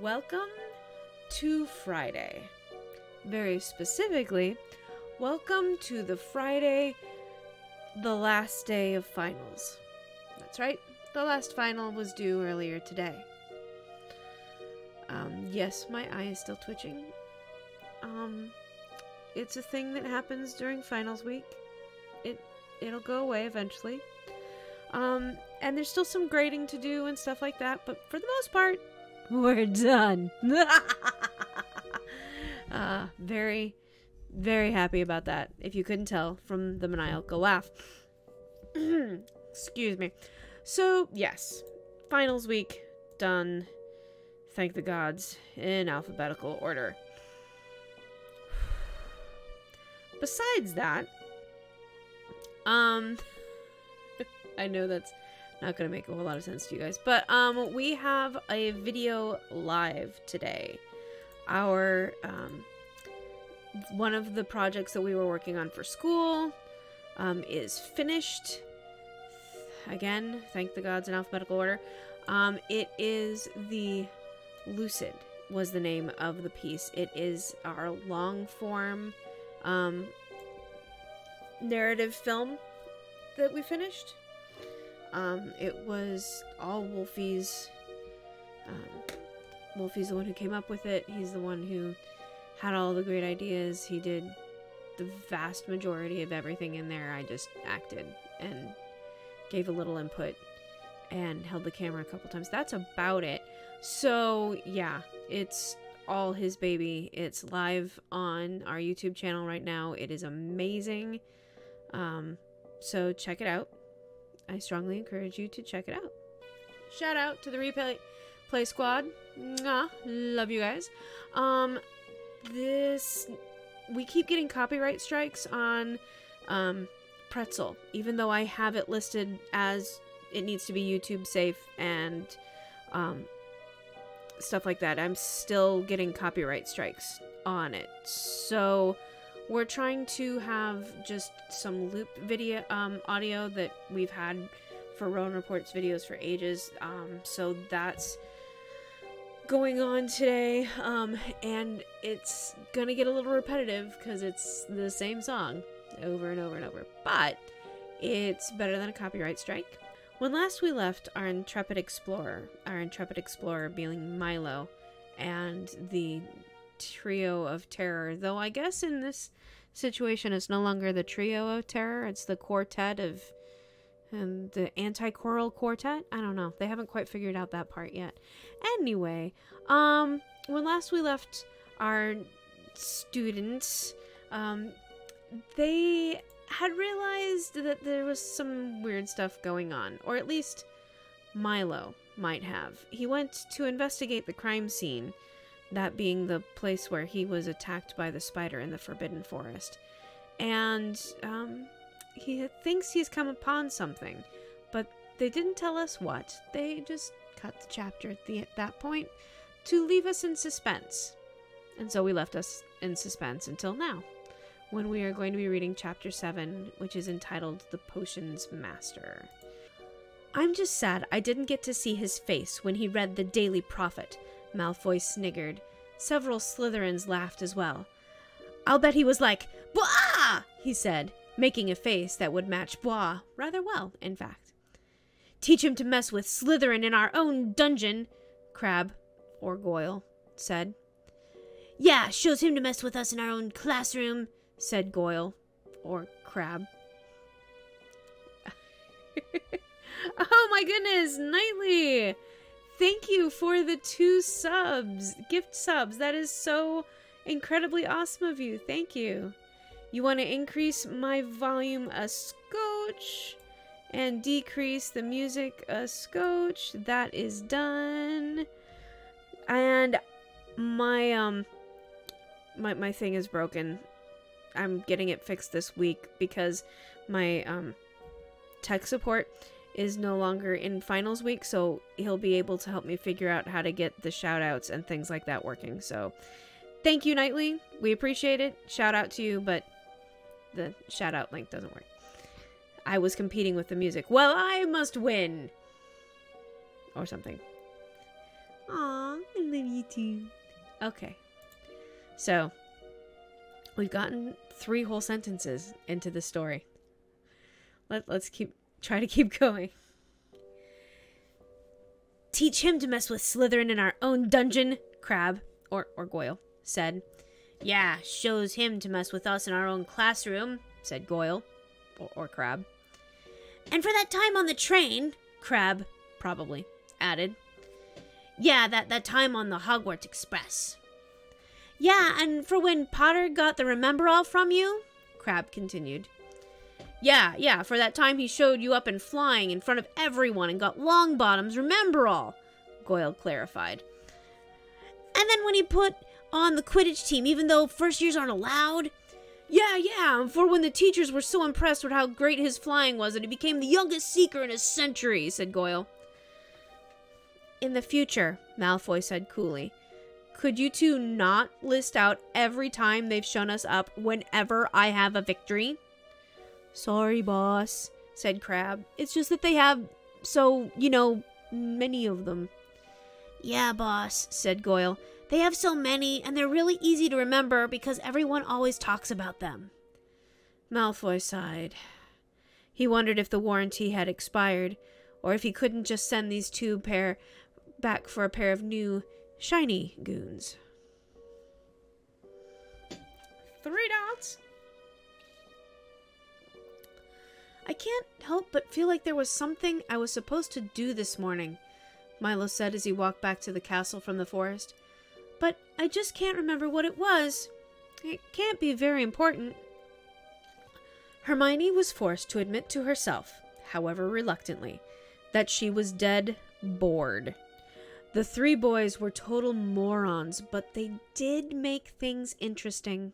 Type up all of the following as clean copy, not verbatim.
Welcome to Friday. Very specifically, welcome to the Friday, the last day of finals. That's right, the last final was due earlier today. Yes, my eye is still twitching. It's a thing that happens during finals week. It'll go away eventually. And there's still some grading to do and stuff like that, but for the most part, we're done. Very, very happy about that. If you couldn't tell from the maniacal laugh. Excuse me. So, yes. Finals week, done. Thank the gods, in alphabetical order. Besides that, I know that's not going to make a whole lot of sense to you guys, but we have a video live today. Our one of the projects that we were working on for school is finished. Again, thank the gods in alphabetical order. It is the Lucid was the name of the piece. It is our long form narrative film that we finished. It was all Wolfie's. Wolfie's the one who came up with it. He's the one who had all the great ideas. He did the vast majority of everything in there. I just acted and gave a little input and held the camera a couple times. That's about it. So yeah, it's all his baby. It's live on our YouTube channel right now. It is amazing. So check it out. I strongly encourage you to check it out. Shout out to the Replay Squad. Mwah. Love you guys. We keep getting copyright strikes on Pretzel, even though I have it listed as it needs to be YouTube safe and stuff like that. I'm still getting copyright strikes on it. So we're trying to have just some looped video audio that we've had for Rowan Reports videos for ages. So that's going on today. And it's gonna get a little repetitive because it's the same song over and over and over. But it's better than a copyright strike. When last we left our intrepid explorer being Milo, and the trio of terror, though I guess in this situation it's no longer the trio of terror, it's the quartet of the anti-choral quartet. I don't know, they haven't quite figured out that part yet. Anyway, when last we left our students, they had realized that there was some weird stuff going on, or at least Milo might have. He went to investigate the crime scene, that being the place where he was attacked by the spider in the Forbidden Forest. And he thinks he's come upon something, but they didn't tell us what. They just cut the chapter at that point to leave us in suspense. And so we left us in suspense until now, when we are going to be reading chapter 7, which is entitled The Potions Master. I'm just sad I didn't get to see his face when he read the Daily Prophet, Malfoy sniggered. Several Slytherins laughed as well. I'll bet he was like, "Bwah!" he said, making a face that would match Bwah rather well, in fact. Teach him to mess with Slytherin in our own dungeon, Crabbe, or Goyle, said. Yeah, shows him to mess with us in our own classroom, said Goyle, or Crabbe. Oh my goodness, Knightley! Thank you for the 2 subs, gift subs. That is so incredibly awesome of you. Thank you. You want to increase my volume a scotch and decrease the music a scotch. That is done. And my my thing is broken. I'm getting it fixed this week because my tech support is no longer in finals week, so he'll be able to help me figure out how to get the shout outs and things like that working. So thank you, Knightley. We appreciate it. Shout out to you, but the shout out link doesn't work. I was competing with the music. Well, I must win. Or something. Aw, I love you too. Okay. So, we've gotten 3 whole sentences into the story. Let's try to keep going. Teach him to mess with Slytherin in our own dungeon, Crabbe, or Goyle, said. Yeah, shows him to mess with us in our own classroom, said Goyle, or Crabbe. And for that time on the train, Crabbe probably added. Yeah, that time on the Hogwarts Express. Yeah, and for when Potter got the Remember-All from you, Crabbe continued. Yeah, for that time he showed you up and flying in front of everyone and got Longbottom's Remember-All, Goyle clarified. And then when he put on the Quidditch team, even though first years aren't allowed. Yeah, for when the teachers were so impressed with how great his flying was that he became the youngest Seeker in a century, said Goyle. In the future, Malfoy said coolly, could you two not list out every time they've shown us up whenever I have a victory? Sorry, boss, said Crabbe. It's just that they have many of them. Yeah, boss, said Goyle. They have so many, and they're really easy to remember because everyone always talks about them. Malfoy sighed. He wondered if the warranty had expired, or if he couldn't just send these 2 pair back for a pair of new, shiny goons. 3 dots. I can't help but feel like there was something I was supposed to do this morning, Milo said as he walked back to the castle from the forest. But I just can't remember what it was. It can't be very important. Hermione was forced to admit to herself, however reluctantly, that she was dead bored. The 3 boys were total morons, but they did make things interesting.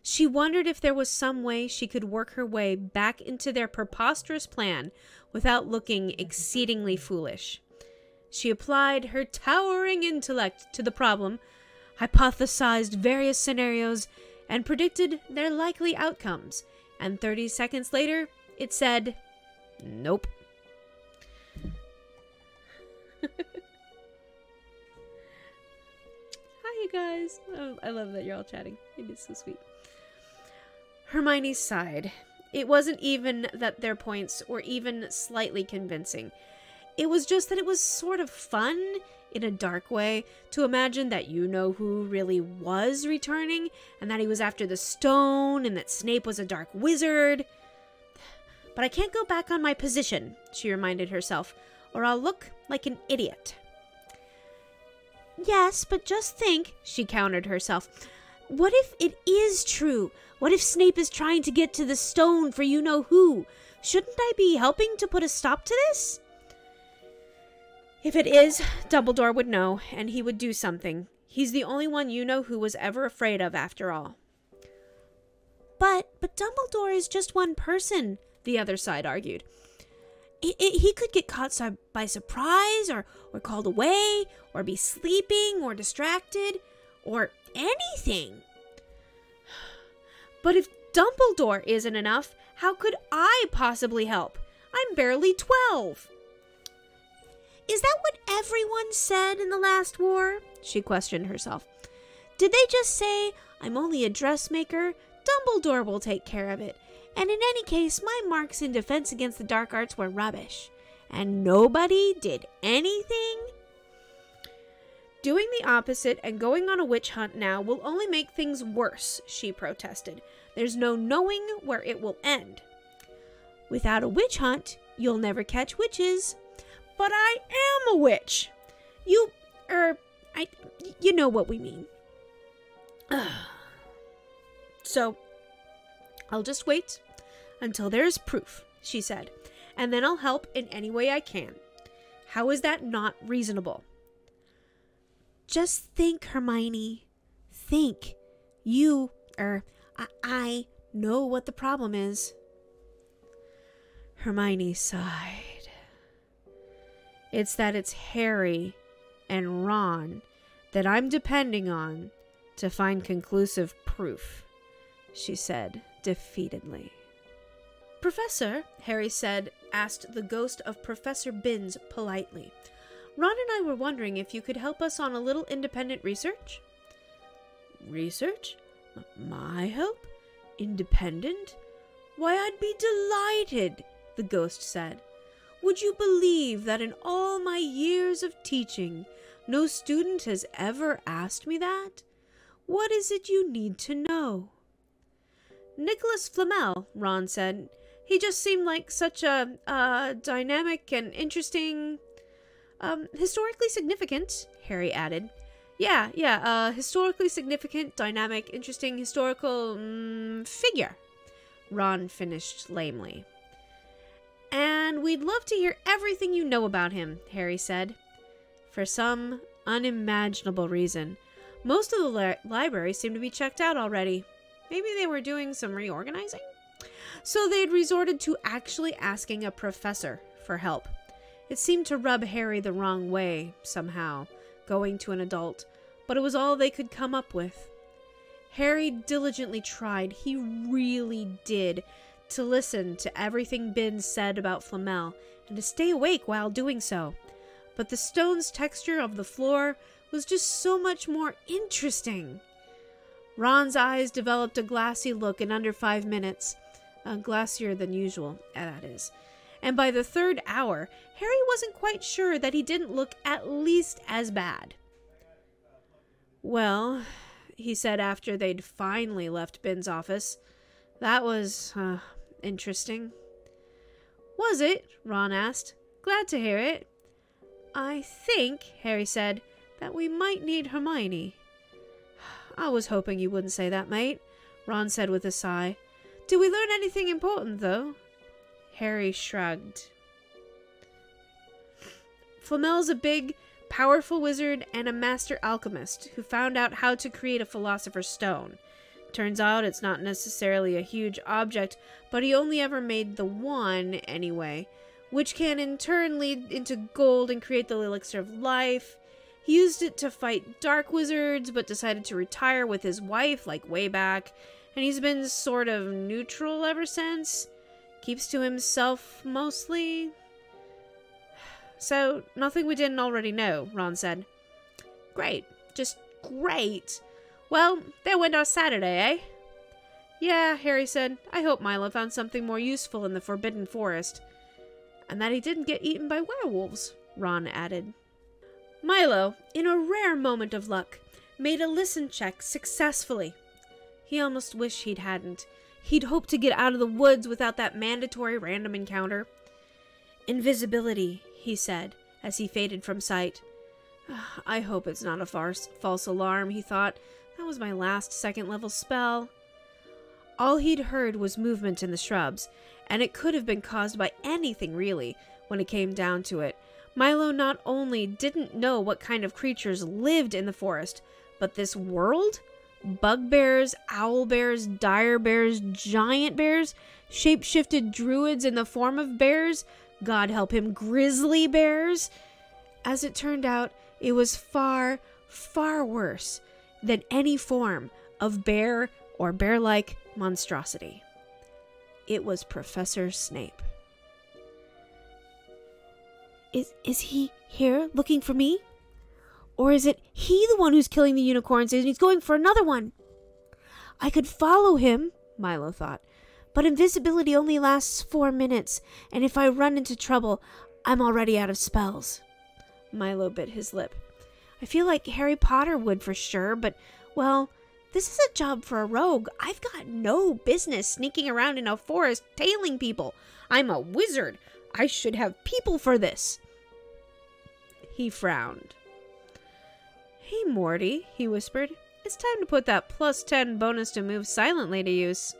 She wondered if there was some way she could work her way back into their preposterous plan without looking exceedingly foolish. She applied her towering intellect to the problem, hypothesized various scenarios, and predicted their likely outcomes. And 30 seconds later, it said, nope. Hi, you guys. Oh, I love that you're all chatting. It is so sweet. Hermione sighed. It wasn't even that their points were even slightly convincing. It was just that it was sort of fun, in a dark way, to imagine that you-know-who really was returning, and that he was after the stone, and that Snape was a dark wizard. But I can't go back on my position, she reminded herself, or I'll look like an idiot. Yes, but just think, she countered herself. What if it is true? What if Snape is trying to get to the stone for you-know-who? Shouldn't I be helping to put a stop to this? If it is, Dumbledore would know, and he would do something. He's the only one you-know-who was ever afraid of, after all. But Dumbledore is just one person, the other side argued. He could get caught by surprise, or called away, or be sleeping, or distracted, or anything. But if Dumbledore isn't enough, how could I possibly help? I'm barely 12. Is that what everyone said in the last war? She questioned herself. Did they just say, I'm only a dressmaker, Dumbledore will take care of it, and in any case, my marks in defense against the dark arts were rubbish, and nobody did anything? Doing the opposite and going on a witch hunt now will only make things worse, she protested. There's no knowing where it will end. Without a witch hunt, you'll never catch witches. But I am a witch. You know what we mean. So, I'll just wait until there is proof, she said, and then I'll help in any way I can. How is that not reasonable? Just think, Hermione. Think. I know what the problem is. Hermione sighed. It's that it's Harry and Ron that I'm depending on to find conclusive proof, she said defeatedly. Professor, Harry asked the ghost of Professor Binns politely. Ron and I were wondering if you could help us on a little independent research. Research? My help? Independent? Why, I'd be delighted, the ghost said. Would you believe that in all my years of teaching, no student has ever asked me that? What is it you need to know? Nicholas Flamel, Ron said. He just seemed like such a, dynamic and interesting, historically significant, Harry added. Yeah, historically significant, dynamic, interesting, historical, figure, Ron finished lamely. And we'd love to hear everything you know about him, Harry said. For some unimaginable reason, most of the library seemed to be checked out already. Maybe they were doing some reorganizing? So they'd resorted to actually asking a professor for help. It seemed to rub Harry the wrong way, somehow, going to an adult, but it was all they could come up with. Harry diligently tried, he really did, to listen to everything Ben said about Flamel, and to stay awake while doing so. But the stone's texture of the floor was just so much more interesting. Ron's eyes developed a glassy look in under 5 minutes. Glassier than usual, that is. And by the 3rd hour, Harry wasn't quite sure that he didn't look at least as bad. Well, he said after they'd finally left Ben's office, that was, interesting. Was it? Ron asked. Glad to hear it. I think, Harry said, that we might need Hermione. I was hoping you wouldn't say that, mate, Ron said with a sigh. Did we learn anything important, though? Harry shrugged. Flamel's a big, powerful wizard and a master alchemist who found out how to create a philosopher's stone. Turns out it's not necessarily a huge object, but he only ever made the one, anyway, which can in turn lead into gold and create the elixir of life. He used it to fight dark wizards, but decided to retire with his wife, like way back, and he's been sort of neutral ever since. Keeps to himself, mostly. So, nothing we didn't already know, Ron said. Great. Just great. Well, there went our Saturday, eh? Yeah, Harry said. I hope Milo found something more useful in the Forbidden Forest. And that he didn't get eaten by werewolves, Ron added. Milo, in a rare moment of luck, made a listen check successfully. He almost wished he hadn't. He'd hoped to get out of the woods without that mandatory random encounter. Invisibility, he said, as he faded from sight. I hope it's not a false alarm, he thought. That was my last 2nd-level spell. All he'd heard was movement in the shrubs, and it could have been caused by anything, really, when it came down to it. Milo not only didn't know what kind of creatures lived in the forest, but this world? Bugbears, owlbears, dire bears, giant bears, shape-shifted druids in the form of bears, God help him, grizzly bears. As it turned out, it was far, far worse than any form of bear or bear-like monstrosity. It was Professor Snape. Is he here looking for me? Or is it he the one who's killing the unicorns and he's going for another one? I could follow him, Milo thought, but invisibility only lasts 4 minutes, and if I run into trouble, I'm already out of spells. Milo bit his lip. I feel like Harry Potter would for sure, but, well, this is a job for a rogue. I've got no business sneaking around in a forest tailing people. I'm a wizard. I should have people for this. He frowned. Hey, Morty, he whispered. It's time to put that +10 bonus to move silently to use.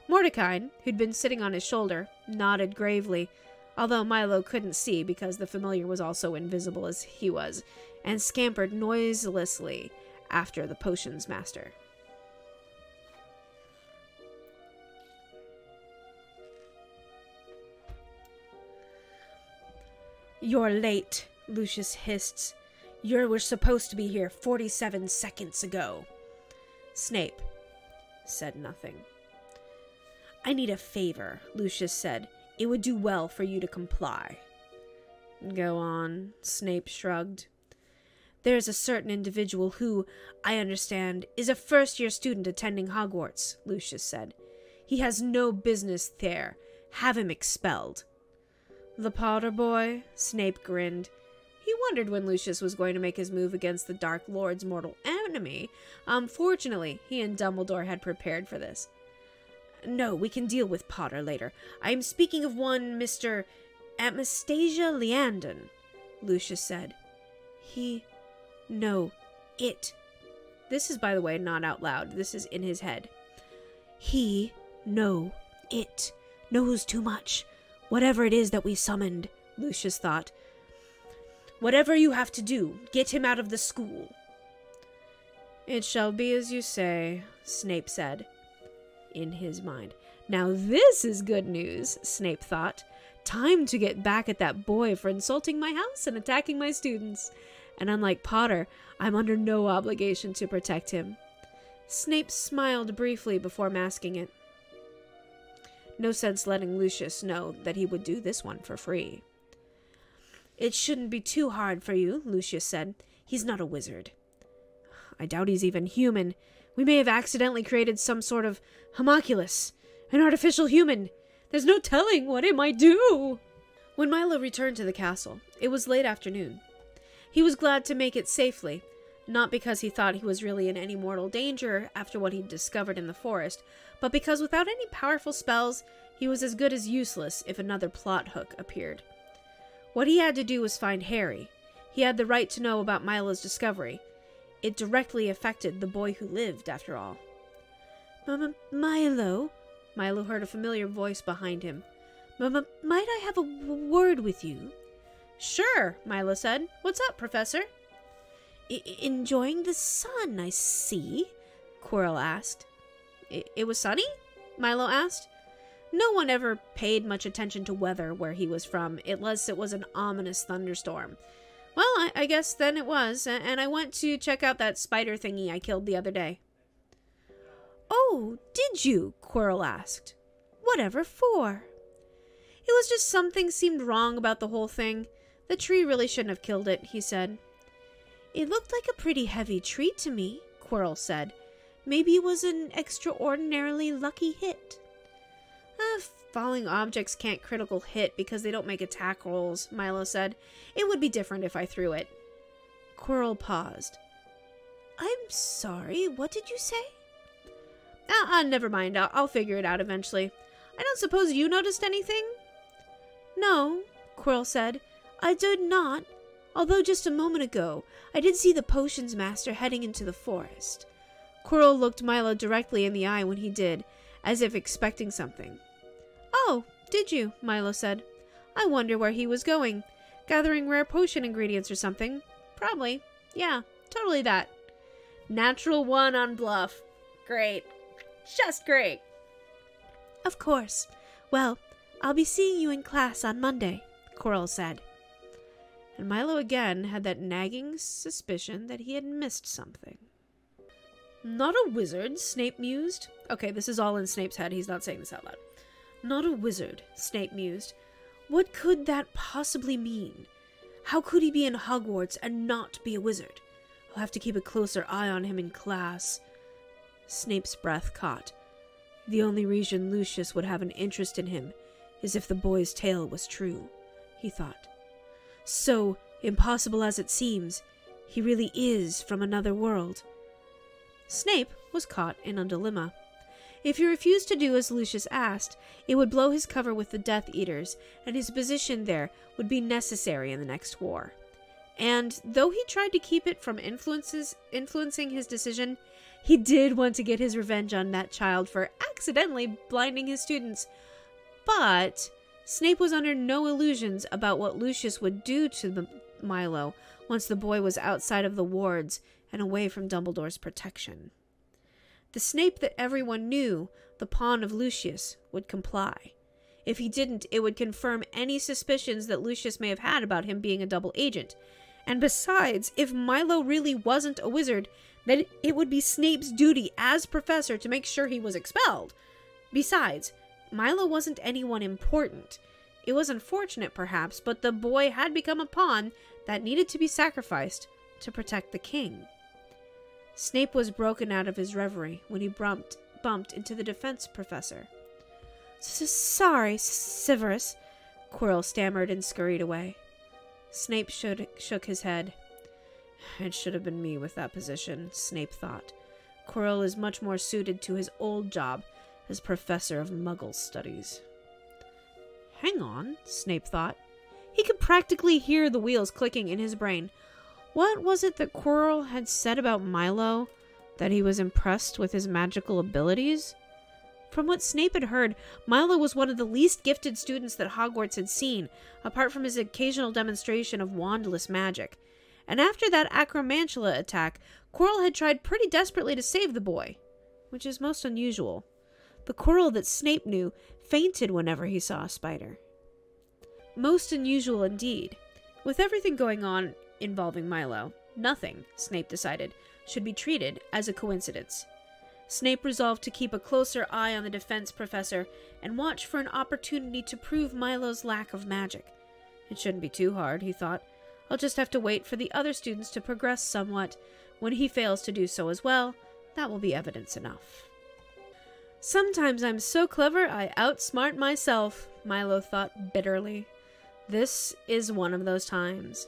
Mordecai, who'd been sitting on his shoulder, nodded gravely, although Milo couldn't see because the familiar was also invisible as he was, and scampered noiselessly after the potions master. You're late, Lucius hissed. You were supposed to be here 47 seconds ago. Snape said nothing. I need a favor, Lucius said. It would do well for you to comply. Go on, Snape shrugged. There's a certain individual who, I understand, is a first-year student attending Hogwarts, Lucius said. He has no business there. Have him expelled. The Potter boy? Snape grinned. He wondered when Lucius was going to make his move against the Dark Lord's mortal enemy. Fortunately, he and Dumbledore had prepared for this. No, we can deal with Potter later. I am speaking of one Mr. Anastasia Leandon, Lucius said. No, it. This is, by the way, not out loud. This is in his head. It knows too much. Whatever it is that we summoned, Lucius thought. Whatever you have to do, get him out of the school. It shall be as you say, Snape said, in his mind. Now this is good news, Snape thought. Time to get back at that boy for insulting my house and attacking my students. And unlike Potter, I'm under no obligation to protect him. Snape smiled briefly before masking it. No sense letting Lucius know that he would do this one for free. It shouldn't be too hard for you, Lucius said. He's not a wizard. I doubt he's even human. We may have accidentally created some sort of homunculus, an artificial human. There's no telling what it might do. When Milo returned to the castle, it was late afternoon. He was glad to make it safely, not because he thought he was really in any mortal danger after what he'd discovered in the forest, but because without any powerful spells, he was as good as useless if another plot hook appeared. What he had to do was find Harry. He had the right to know about Milo's discovery. It directly affected the boy who lived, after all. Milo? Milo heard a familiar voice behind him. Might I have a word with you? Sure, Milo said. What's up, Professor? Enjoying the sun, I see, Quirrell asked. It was sunny? Milo asked. No one ever paid much attention to weather where he was from, unless it was an ominous thunderstorm. Well, I guess then it was, and I went to check out that spider thingy I killed the other day. Oh, did you? Quirrell asked. Whatever for? It was just something seemed wrong about the whole thing. The tree really shouldn't have killed it, he said. It looked like a pretty heavy tree to me, Quirrell said. Maybe it was an extraordinarily lucky hit. Falling objects can't critical hit because they don't make attack rolls, Milo said. It would be different if I threw it. Quirrell paused. I'm sorry, what did you say? Never mind, I'll figure it out eventually. I don't suppose you noticed anything? No, Quirrell said. I did not, although just a moment ago, I did see the potions master heading into the forest. Quirrell looked Milo directly in the eye when he did, as if expecting something. Oh, did you? Milo said. I wonder where he was going. Gathering rare potion ingredients or something. Probably. Yeah, totally that. Natural 1 on bluff. Great. Just great. Of course. Well, I'll be seeing you in class on Monday, Quirrell said. And Milo again had that nagging suspicion that he had missed something. Not a wizard, Snape mused. Okay, this is all in Snape's head. He's not saying this out loud. Not a wizard, Snape mused. What could that possibly mean? How could he be in Hogwarts and not be a wizard? I'll have to keep a closer eye on him in class. Snape's breath caught. The only reason Lucius would have an interest in him is if the boy's tale was true, he thought. So, impossible as it seems, he really is from another world. Snape was caught in a dilemma. If he refused to do as Lucius asked, it would blow his cover with the Death Eaters, and his position there would be necessary in the next war. And though he tried to keep it from influencing his decision, he did want to get his revenge on that child for accidentally blinding his students. But Snape was under no illusions about what Lucius would do to Milo once the boy was outside of the wards and away from Dumbledore's protection. The Snape that everyone knew, the pawn of Lucius, would comply. If he didn't, it would confirm any suspicions that Lucius may have had about him being a double agent. And besides, if Milo really wasn't a wizard, then it would be Snape's duty as professor to make sure he was expelled. Besides, Milo wasn't anyone important. It was unfortunate, perhaps, but the boy had become a pawn that needed to be sacrificed to protect the king. Snape was broken out of his reverie when he bumped into the defense professor. "Sorry, Severus," Quirrell stammered and scurried away. Snape shook his head. "It should have been me with that position," Snape thought. "Quirrell is much more suited to his old job as professor of Muggle studies." Hang on, Snape thought. He could practically hear the wheels clicking in his brain. What was it that Quirrell had said about Milo? That he was impressed with his magical abilities? From what Snape had heard, Milo was one of the least gifted students that Hogwarts had seen, apart from his occasional demonstration of wandless magic. And after that acromantula attack, Quirrell had tried pretty desperately to save the boy, which is most unusual. The Quirrell that Snape knew fainted whenever he saw a spider. Most unusual indeed. With everything going on involving Milo, nothing, Snape decided, should be treated as a coincidence. Snape resolved to keep a closer eye on the defense professor and watch for an opportunity to prove Milo's lack of magic. It shouldn't be too hard, he thought. I'll just have to wait for the other students to progress somewhat. When he fails to do so as well, that will be evidence enough. Sometimes I'm so clever I outsmart myself, Milo thought bitterly. This is one of those times.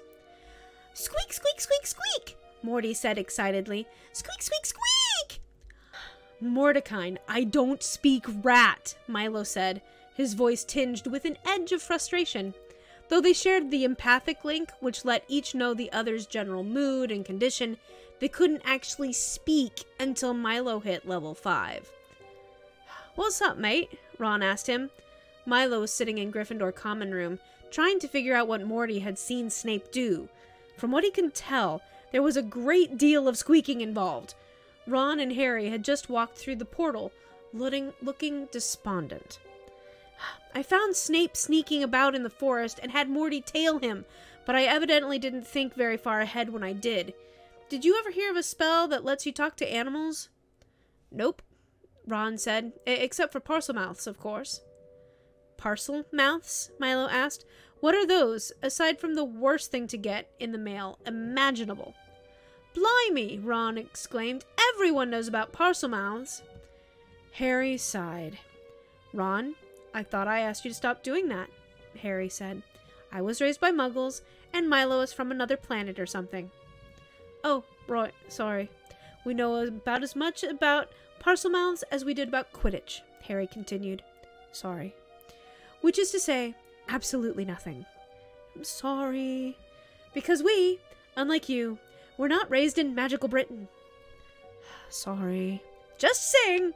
Squeak, squeak, squeak, squeak, Morty said excitedly. Squeak, squeak, squeak! Mordecai, I don't speak rat, Milo said, his voice tinged with an edge of frustration. Though they shared the empathic link, which let each know the other's general mood and condition, they couldn't actually speak until Milo hit level 5. What's up, mate? Ron asked him. Milo was sitting in Gryffindor common room, trying to figure out what Morty had seen Snape do. From what he could tell, there was a great deal of squeaking involved. Ron and Harry had just walked through the portal, looking despondent. I found Snape sneaking about in the forest and had Morty tail him, but I evidently didn't think very far ahead when I did. Did you ever hear of a spell that lets you talk to animals? Nope, Ron said, except for parcel mouths, of course. Parcel mouths? Milo asked. What are those, aside from the worst thing to get in the mail imaginable? Blimey, Ron exclaimed. Everyone knows about parcel mouths. Harry sighed. Ron, I thought I asked you to stop doing that, Harry said. I was raised by Muggles, and Milo is from another planet or something. Oh, right, sorry. We know about as much about parcel mouths as we did about Quidditch, Harry continued. Sorry. Which is to say, absolutely nothing. I'm sorry. Because we, unlike you, were not raised in magical Britain. Sorry. Just sing.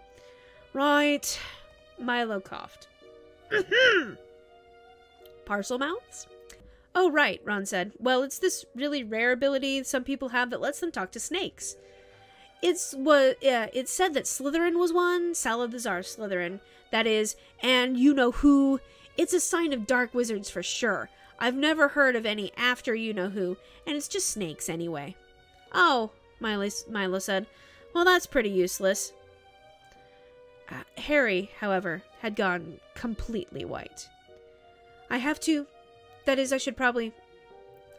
Right. Milo coughed. Parcel mouths? Oh, right, Ron said. Well, it's this really rare ability some people have that lets them talk to snakes. It's said that Slytherin was one, Salazar Slytherin, that is, and you know who. It's a sign of dark wizards for sure. I've never heard of any after you know who, and it's just snakes anyway. Oh, Milo said. Well, that's pretty useless. Harry, however, had gone completely white. I have to. That is, I should probably.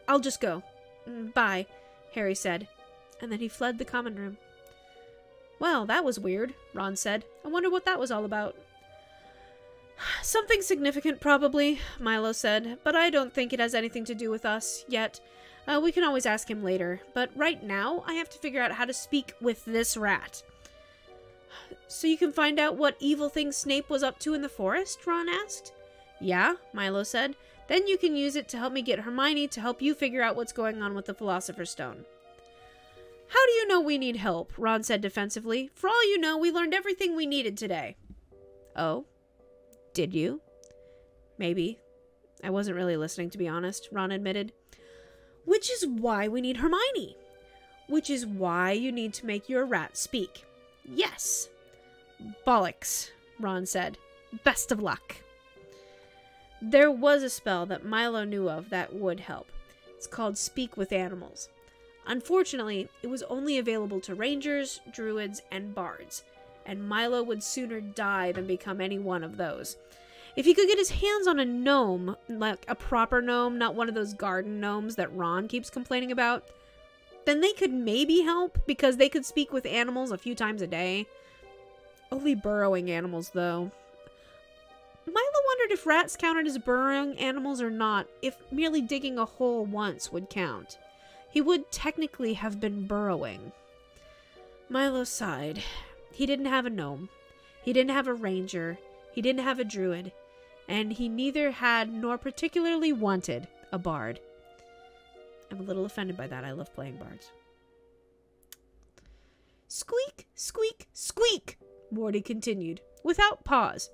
I'll just go. Bye, Harry said, and then he fled the common room. Well, that was weird, Ron said. I wonder what that was all about. Something significant, probably, Milo said, but I don't think it has anything to do with us yet. We can always ask him later, but right now I have to figure out how to speak with this rat. So you can find out what evil thing Snape was up to in the forest? Ron asked. Yeah, Milo said. Then you can use it to help me get Hermione to help you figure out what's going on with the Philosopher's Stone. How do you know we need help? Ron said defensively. For all you know, we learned everything we needed today. Oh? Did you? Maybe. I wasn't really listening, to be honest, Ron admitted. Which is why we need Hermione. Which is why you need to make your rat speak. Yes. Bollocks, Ron said. Best of luck. There was a spell that Milo knew of that would help. It's called Speak with Animals. Unfortunately, it was only available to rangers, druids, and bards, and Milo would sooner die than become any one of those. If he could get his hands on a gnome, like a proper gnome, not one of those garden gnomes that Ron keeps complaining about, then they could maybe help, because they could speak with animals a few times a day. Only burrowing animals, though. Milo wondered if rats counted as burrowing animals or not, if merely digging a hole once would count. He would technically have been burrowing. Milo sighed. He didn't have a gnome. He didn't have a ranger. He didn't have a druid. And he neither had nor particularly wanted a bard. I'm a little offended by that. I love playing bards. Squeak, squeak, squeak, Morty continued, without pause.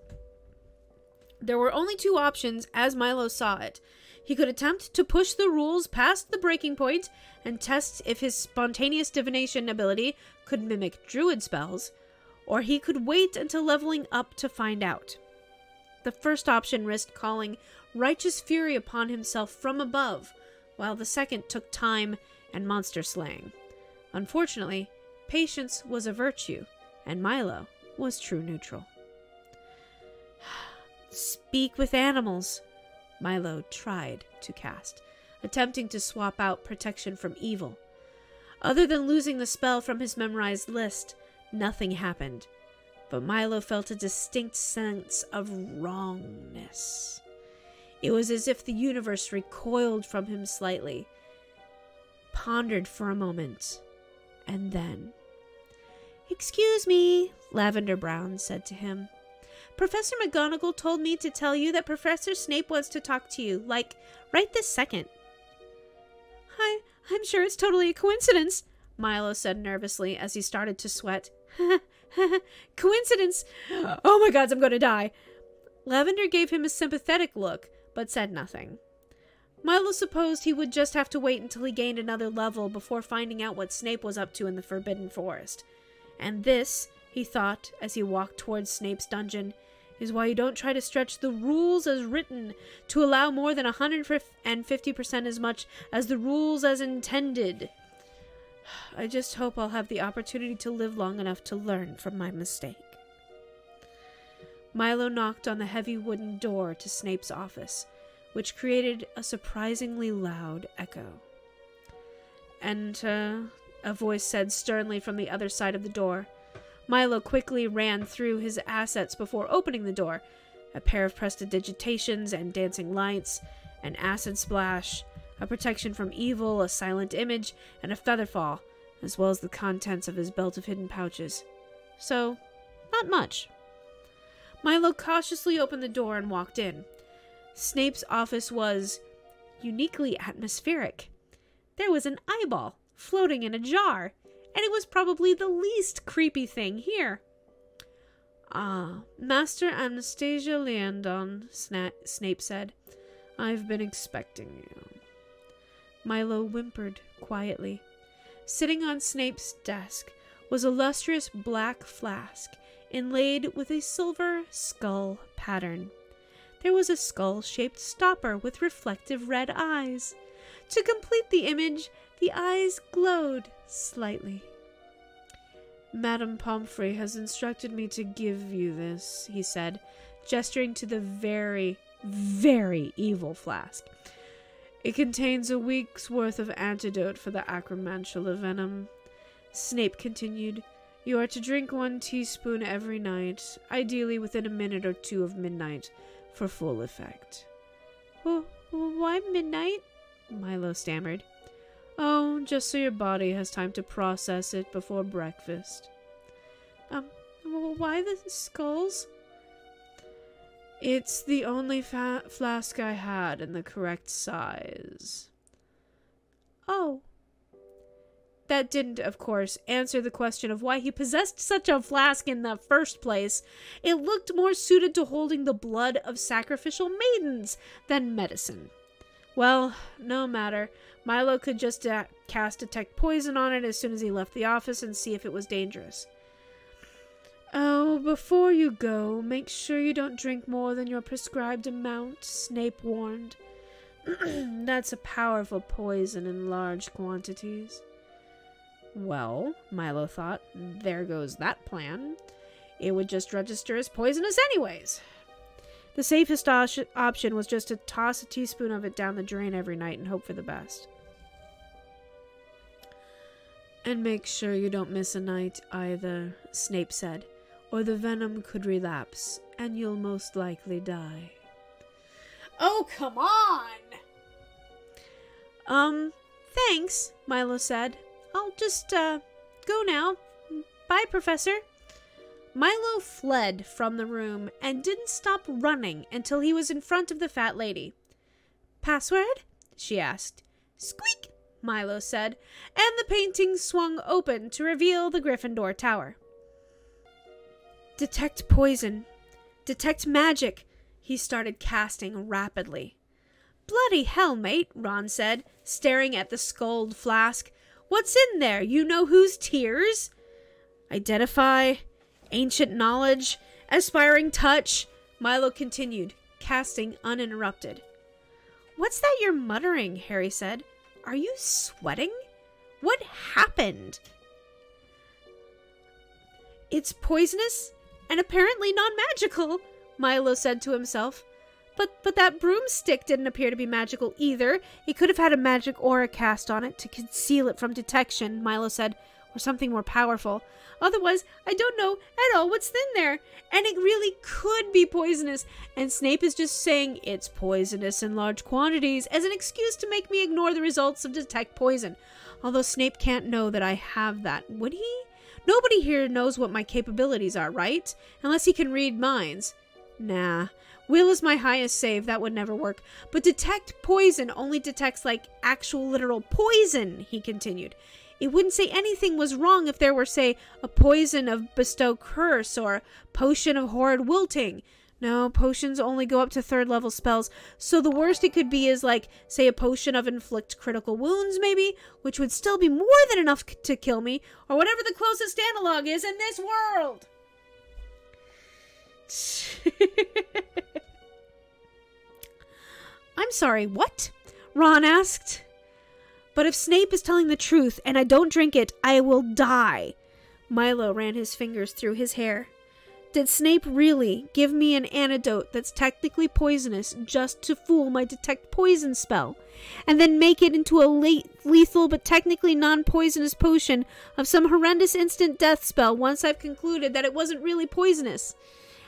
There were only two options as Milo saw it. He could attempt to push the rules past the breaking point and test if his spontaneous divination ability could mimic druid spells, or he could wait until leveling up to find out. The first option risked calling righteous fury upon himself from above, while the second took time and monster slaying. Unfortunately, patience was a virtue, and Milo was true neutral. Speak with animals, Milo tried to cast, attempting to swap out protection from evil. Other than losing the spell from his memorized list, nothing happened, but Milo felt a distinct sense of wrongness. It was as if the universe recoiled from him slightly, pondered for a moment, and then... "Excuse me," Lavender Brown said to him. "Professor McGonagall told me to tell you that Professor Snape wants to talk to you, like, right this second." I'm sure it's totally a coincidence," Milo said nervously as he started to sweat. "Coincidence? Oh my gods, I'm going to die." Lavender gave him a sympathetic look, but said nothing. Milo supposed he would just have to wait until he gained another level before finding out what Snape was up to in the Forbidden Forest. And this, he thought as he walked towards Snape's dungeon, is why you don't try to stretch the rules as written to allow more than 150% as much as the rules as intended. I just hope I'll have the opportunity to live long enough to learn from my mistake. Milo knocked on the heavy wooden door to Snape's office, which created a surprisingly loud echo. "Enter," a voice said sternly from the other side of the door. Milo quickly ran through his assets before opening the door. A pair of prestidigitations and dancing lights, an acid splash, a protection from evil, a silent image, and a featherfall, as well as the contents of his belt of hidden pouches. So, not much. Milo cautiously opened the door and walked in. Snape's office was uniquely atmospheric. There was an eyeball floating in a jar, and it was probably the least creepy thing here. "Ah, Master Anastasia Leandon," Snape said. "I've been expecting you." Milo whimpered quietly. Sitting on Snape's desk was a lustrous black flask inlaid with a silver skull pattern. There was a skull-shaped stopper with reflective red eyes. To complete the image, the eyes glowed slightly. "Madame Pomfrey has instructed me to give you this," he said, gesturing to the very, very evil flask. "It contains a week's worth of antidote for the acromantula venom." Snape continued, "You are to drink 1 teaspoon every night, ideally within a minute or two of midnight, for full effect." Why midnight?" Milo stammered. "Oh, just so your body has time to process it before breakfast." Why the skulls?" "It's the only flask I had in the correct size." "Oh." That didn't, of course, answer the question of why he possessed such a flask in the first place. It looked more suited to holding the blood of sacrificial maidens than medicine. Well, no matter. Milo could just cast Detect Poison on it as soon as he left the office and see if it was dangerous. "Oh, before you go, make sure you don't drink more than your prescribed amount," Snape warned. "That's a powerful poison in large quantities." Well, Milo thought, there goes that plan. It would just register as poisonous anyways. The safest option was just to toss a teaspoon of it down the drain every night and hope for the best. And make sure you don't miss a night either, Snape said, or the venom could relapse, and you'll most likely die. Oh, come on! Thanks, Milo said. I'll just, go now. Bye, Professor. Milo fled from the room and didn't stop running until he was in front of the fat lady. Password? She asked. Squeak, Milo said, and the painting swung open to reveal the Gryffindor Tower. Detect poison. Detect magic. He started casting rapidly. Bloody hell, mate, Ron said, staring at the skulled flask. What's in there? You know whose tears? Identify, ancient knowledge, aspiring touch, Milo continued, casting uninterrupted. What's that you're muttering? Harry said. Are you sweating? What happened? It's poisonous and apparently non-magical, Milo said to himself. But that broomstick didn't appear to be magical either. It could have had a magic aura cast on it to conceal it from detection, Milo said, or something more powerful. Otherwise, I don't know at all what's in there. And it really could be poisonous. And Snape is just saying it's poisonous in large quantities as an excuse to make me ignore the results of detect poison. Although Snape can't know that I have that, would he? Nobody here knows what my capabilities are, right? Unless he can read minds. Nah. Will is my highest save. That would never work. But detect poison only detects, like, actual literal poison, he continued. It wouldn't say anything was wrong if there were, say, a poison of bestow curse or potion of horrid wilting. No, potions only go up to 3rd level spells, so the worst it could be is, like, say, a potion of inflict critical wounds, maybe, which would still be more than enough to kill me, or whatever the closest analog is in this world. I'm sorry, what? Ron asked. But if Snape is telling the truth and I don't drink it, I will die. Milo ran his fingers through his hair. Did Snape really give me an antidote that's technically poisonous just to fool my detect poison spell, and then make it into a lethal but technically non-poisonous potion of some horrendous instant death spell once I've concluded that it wasn't really poisonous?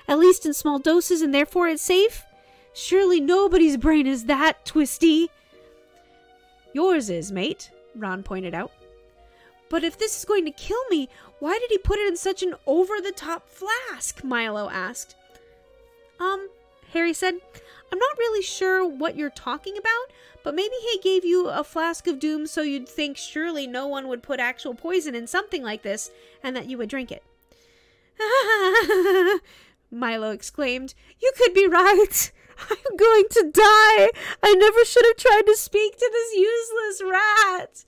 At least in small doses, and therefore it's safe? Surely nobody's brain is that twisty. Yours is, mate, Ron pointed out. But if this is going to kill me, why did he put it in such an over-the-top flask? Milo asked. Harry said, I'm not really sure what you're talking about, but maybe he gave you a flask of doom so you'd think surely no one would put actual poison in something like this, and that you would drink it. Milo exclaimed. You could be right. I'm going to die. I never should have tried to speak to this useless rat.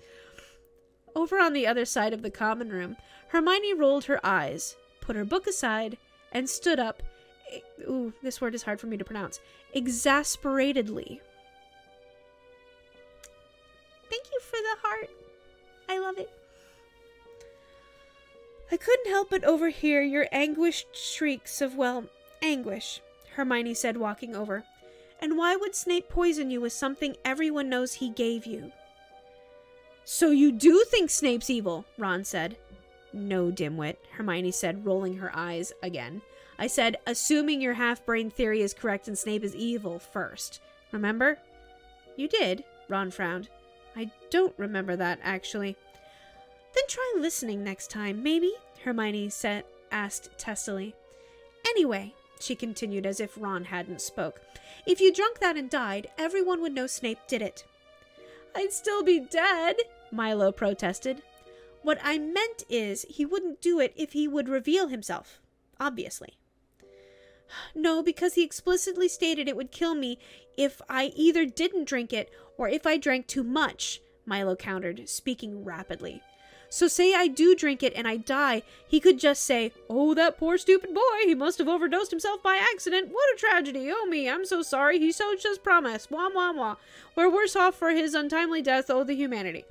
Over on the other side of the common room, Hermione rolled her eyes, put her book aside, and stood up. Ooh, this word is hard for me to pronounce. Exasperatedly. Thank you for the heart. I love it. I couldn't help but overhear your anguished shrieks of, well, anguish, Hermione said, walking over. And why would Snape poison you with something everyone knows he gave you? So you do think Snape's evil, Ron said. No, dimwit, Hermione said, rolling her eyes again. I said, assuming your half-brain theory is correct and Snape is evil first. Remember? You did, Ron frowned. I don't remember that, actually. Then try listening next time, maybe? Hermione asked testily. Anyway, she continued as if Ron hadn't spoke, if you drunk that and died, everyone would know Snape did it. I'd still be dead, Milo protested. What I meant is he wouldn't do it if he would reveal himself, obviously. No, because he explicitly stated it would kill me if I either didn't drink it or if I drank too much, Milo countered, speaking rapidly. So say I do drink it and I die, he could just say, oh, that poor stupid boy, he must have overdosed himself by accident. What a tragedy. Oh me, I'm so sorry. He so just promised. Wah, wah, wah. We're worse off for his untimely death. Oh, the humanity.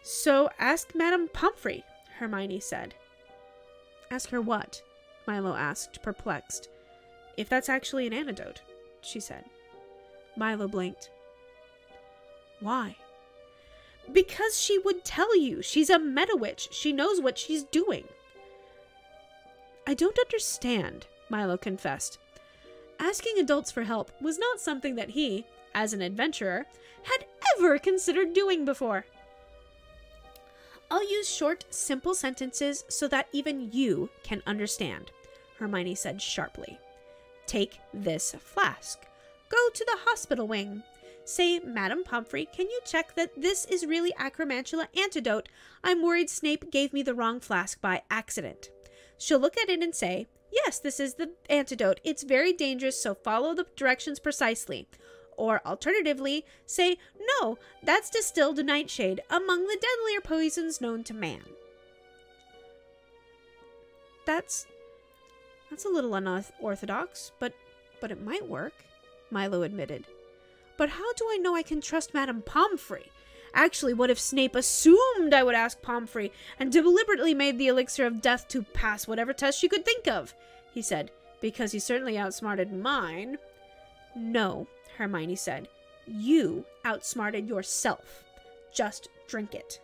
So ask Madame Pomfrey, Hermione said. Ask her what? Milo asked, perplexed. if that's actually an antidote, she said. Milo blinked. Why? Because she would tell you. She's a meta-witch. She knows what she's doing. I don't understand, Milo confessed. Asking adults for help was not something that he, as an adventurer, had ever considered doing before. I'll use short, simple sentences so that even you can understand, Hermione said sharply. Take this flask. Go to the hospital wing. Say, Madam Pomfrey, can you check that this is really Acromantula antidote? I'm worried Snape gave me the wrong flask by accident. She'll look at it and say, yes, this is the antidote. It's very dangerous, so follow the directions precisely. Or alternatively, say, no, that's distilled nightshade, among the deadlier poisons known to man. That's a little unorthodox, but it might work, Milo admitted. But how do I know I can trust Madame Pomfrey? Actually, what if Snape assumed I would ask Pomfrey and deliberately made the elixir of death to pass whatever test she could think of? He said, because he certainly outsmarted mine. No, Hermione said. You outsmarted yourself. Just drink it.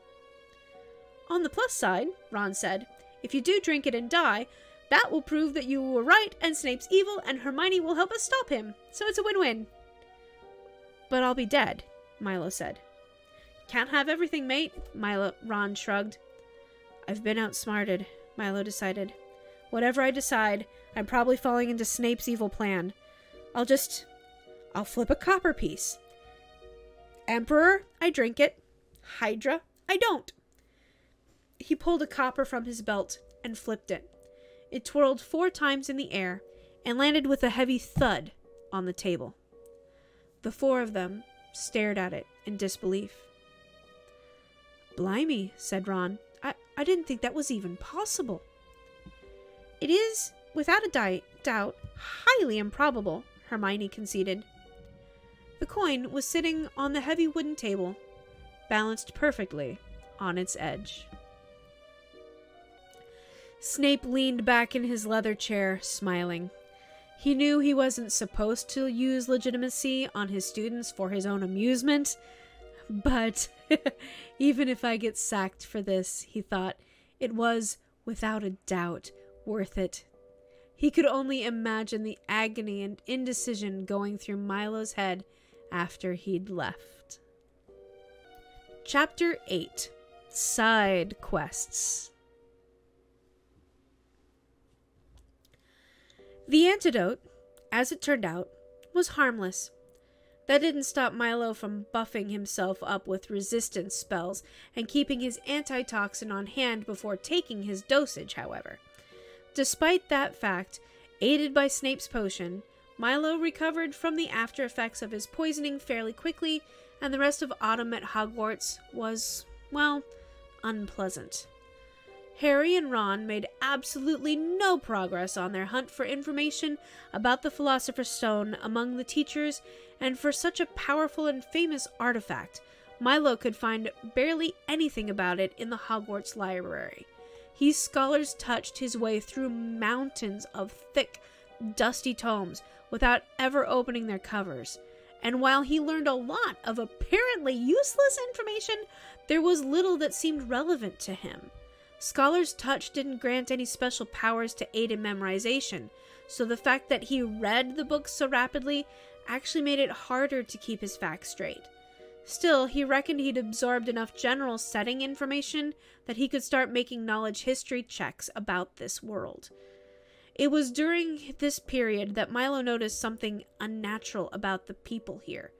On the plus side, Ron said, if you do drink it and die, that will prove that you were right and Snape's evil and Hermione will help us stop him. So it's a win-win. But I'll be dead, Milo said. Can't have everything, mate, Ron shrugged. I've been outsmarted, Milo decided. Whatever I decide, I'm probably falling into Snape's evil plan. I'll flip a copper piece. Emperor, I drink it. Hydra, I don't. He pulled a copper from his belt and flipped it. It twirled 4 times in the air and landed with a heavy thud on the table. The 4 of them stared at it in disbelief. Blimey, said Ron. I didn't think that was even possible. It is, without a doubt, highly improbable, Hermione conceded. The coin was sitting on the heavy wooden table, balanced perfectly on its edge. Snape leaned back in his leather chair, smiling. He knew he wasn't supposed to use legitimacy on his students for his own amusement, but even if I get sacked for this, he thought, it was, without a doubt, worth it. He could only imagine the agony and indecision going through Milo's head after he'd left. Chapter 8. Sidequests. The antidote, as it turned out, was harmless. That didn't stop Milo from buffing himself up with resistance spells and keeping his antitoxin on hand before taking his dosage, however. Despite that fact, aided by Snape's potion, Milo recovered from the after effects of his poisoning fairly quickly, and the rest of autumn at Hogwarts was, well, unpleasant. Harry and Ron made absolutely no progress on their hunt for information about the Philosopher's Stone among the teachers, and for such a powerful and famous artifact, Milo could find barely anything about it in the Hogwarts library. He scholars touched his way through mountains of thick, dusty tomes without ever opening their covers, and while he learned a lot of apparently useless information, there was little that seemed relevant to him. Scholar's Touch didn't grant any special powers to aid in memorization, so the fact that he read the books so rapidly actually made it harder to keep his facts straight. Still, he reckoned he'd absorbed enough general setting information that he could start making knowledge history checks about this world. It was during this period that Milo noticed something unnatural about the people here.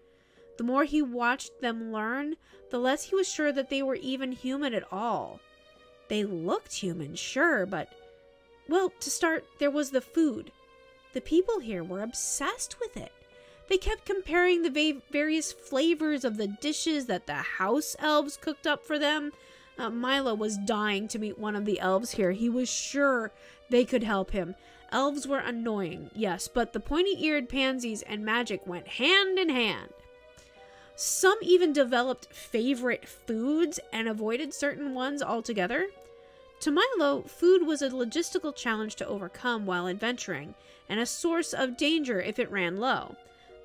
The more he watched them learn, the less he was sure that they were even human at all. They looked human, sure, but... well, to start, there was the food. The people here were obsessed with it. They kept comparing the various flavors of the dishes that the house elves cooked up for them. Milo was dying to meet one of the elves here. He was sure they could help him. Elves were annoying, yes, but the pointy-eared pansies and magic went hand in hand. Some even developed favorite foods and avoided certain ones altogether. To Milo, food was a logistical challenge to overcome while adventuring, and a source of danger if it ran low.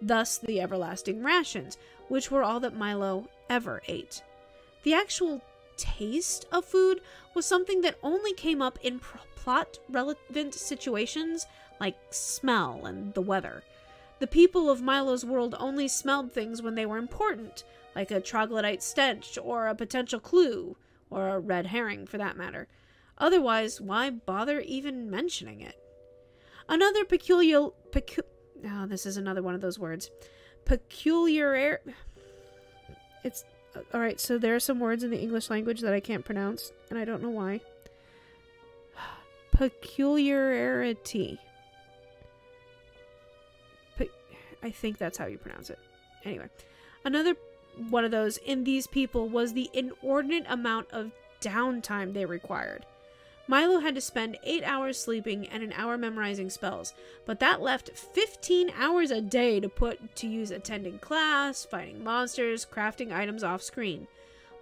Thus, the everlasting rations, which were all that Milo ever ate. The actual taste of food was something that only came up in plot-relevant situations like smell and the weather. The people of Milo's world only smelled things when they were important, like a troglodyte stench or a potential clue, or a red herring for that matter. Otherwise, why bother even mentioning it? Another this is another one of those words. It's alright, so there are some words in the English language that I can't pronounce, and I don't know why. Peculiarity. I think that's how you pronounce it. Anyway, another one of those in these people was the inordinate amount of downtime they required. Milo had to spend 8 hours sleeping and an hour memorizing spells, but that left 15 hours a day to put to use attending class, fighting monsters, crafting items off screen.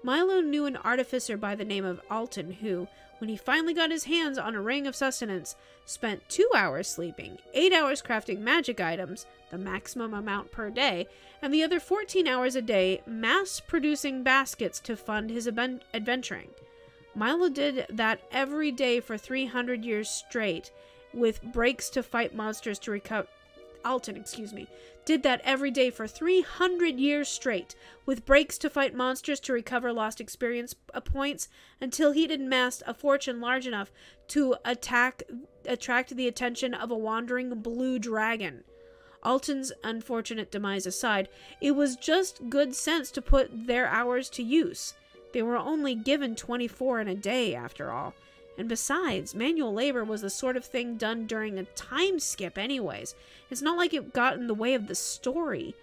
Milo knew an artificer by the name of Alton who, when he finally got his hands on a ring of sustenance, spent 2 hours sleeping, 8 hours crafting magic items, the maximum amount per day, and the other 14 hours a day mass-producing baskets to fund his adventuring. Milo did that every day for 300 years straight, with breaks to fight monsters to recover. Alton, did that every day for 300 years straight, with breaks to fight monsters to recover lost experience points until he'd amassed a fortune large enough to attract the attention of a wandering blue dragon. Alton's unfortunate demise aside, it was just good sense to put their hours to use. They were only given 24 in a day, after all. And besides, manual labor was the sort of thing done during a time skip anyways. It's not like it got in the way of the story.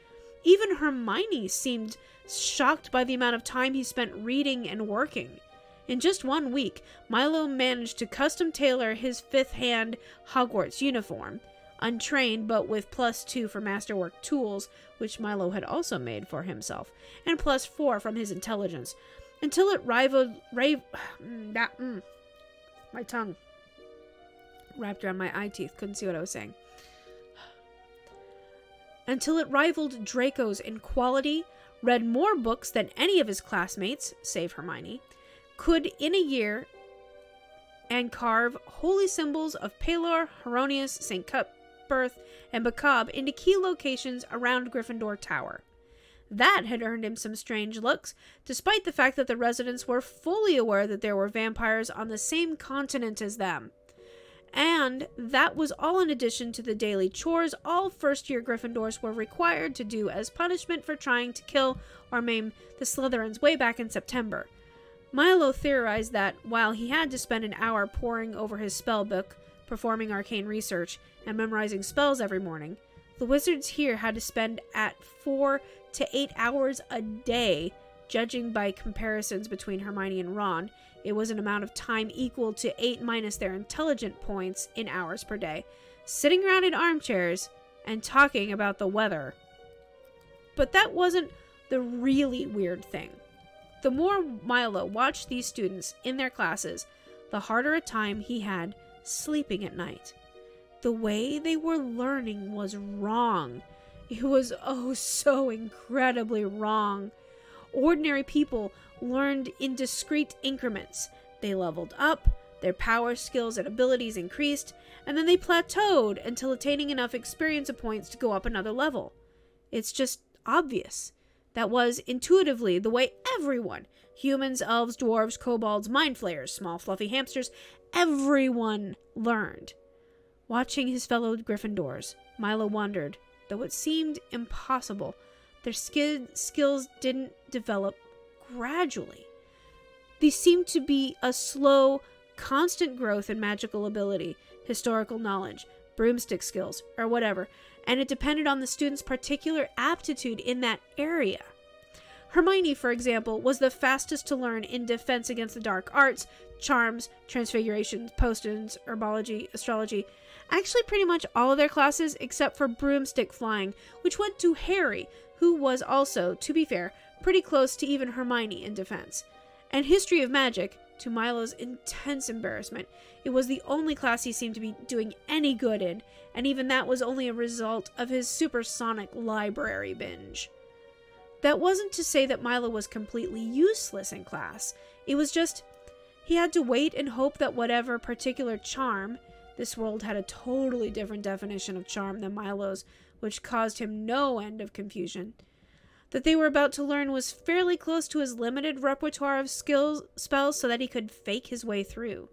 Even Hermione seemed shocked by the amount of time he spent reading and working. In just 1 week, Milo managed to custom tailor his fifth-hand Hogwarts uniform, untrained but with +2 for masterwork tools, which Milo had also made for himself, and +4 from his intelligence, until it rivaled my tongue wrapped around my eye teeth, couldn't see what I was saying. Until it rivaled Draco's in quality, read more books than any of his classmates, save Hermione, could in a year, and carve holy symbols of Pelor, Heronius, St. Cuthbert, and Bacab into key locations around Gryffindor Tower. That had earned him some strange looks, despite the fact that the residents were fully aware that there were vampires on the same continent as them. And that was all in addition to the daily chores all first-year Gryffindors were required to do as punishment for trying to kill or maim the Slytherins way back in September. Milo theorized that, while he had to spend an hour poring over his spell book, performing arcane research, and memorizing spells every morning, the wizards here had to spend at 4 to 8 hours a day, judging by comparisons between Hermione and Ron. It was an amount of time equal to 8 minus their intelligent points in hours per day, sitting around in armchairs and talking about the weather. But that wasn't the really weird thing. The more Milo watched these students in their classes, the harder a time he had sleeping at night. The way they were learning was wrong. It was oh so incredibly wrong. Ordinary people learned in discrete increments. They leveled up, their power, skills, and abilities increased, and then they plateaued until attaining enough experience points to go up another level. It's just obvious. That was intuitively the way everyone, humans, elves, dwarves, kobolds, mind flayers, small fluffy hamsters, everyone learned. Watching his fellow Gryffindors, Milo wondered, though it seemed impossible, their skills didn't develop gradually. These seemed to be a slow, constant growth in magical ability, historical knowledge, broomstick skills, or whatever, and it depended on the student's particular aptitude in that area. Hermione, for example, was the fastest to learn in defense against the dark arts, charms, transfigurations, potions, herbology, astrology. Actually, pretty much all of their classes except for broomstick flying, which went to Harry, who was also, to be fair, pretty close to even Hermione in defense. And history of magic, To Milo's intense embarrassment, it was the only class he seemed to be doing any good in, and even that was only a result of his supersonic library binge. That wasn't to say that Milo was completely useless in class. It was just, he had to wait and hope that whatever particular charm, this world had a totally different definition of charm than Milo's, which caused him no end of confusion, that they were about to learn was fairly close to his limited repertoire of spells so that he could fake his way through.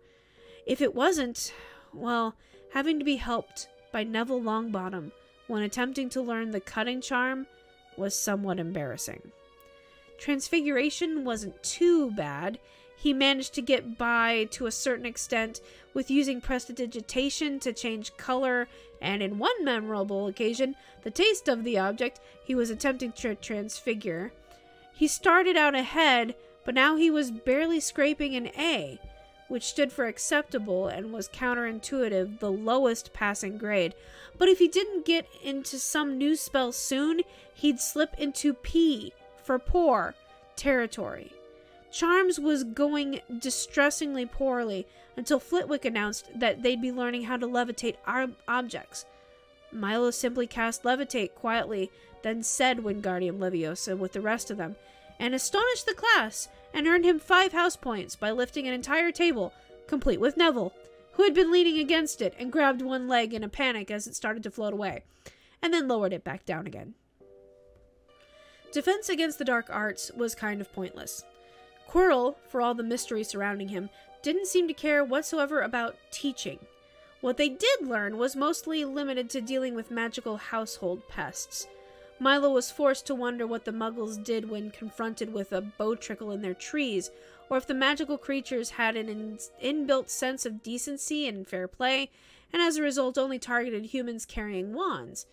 If it wasn't, well, having to be helped by Neville Longbottom when attempting to learn the cutting charm was somewhat embarrassing. Transfiguration wasn't too bad. He managed to get by to a certain extent with using prestidigitation to change color, and in one memorable occasion, the taste of the object he was attempting to transfigure. He started out ahead, but now he was barely scraping an A, which stood for acceptable and was counterintuitive, the lowest passing grade. But if he didn't get into some new spell soon, he'd slip into P, for poor, territory. Charms was going distressingly poorly until Flitwick announced that they'd be learning how to levitate objects. Milo simply cast Levitate quietly, then said Wingardium Leviosa with the rest of them, and astonished the class and earned him 5 house points by lifting an entire table, complete with Neville, who had been leaning against it and grabbed one leg in a panic as it started to float away, and then lowered it back down again. Defense against the dark arts was kind of pointless. Quirrell, for all the mystery surrounding him, didn't seem to care whatsoever about teaching. What they did learn was mostly limited to dealing with magical household pests. Milo was forced to wonder what the Muggles did when confronted with a bowtrickle in their trees, or if the magical creatures had an inbuilt sense of decency and fair play, and as a result only targeted humans carrying wands.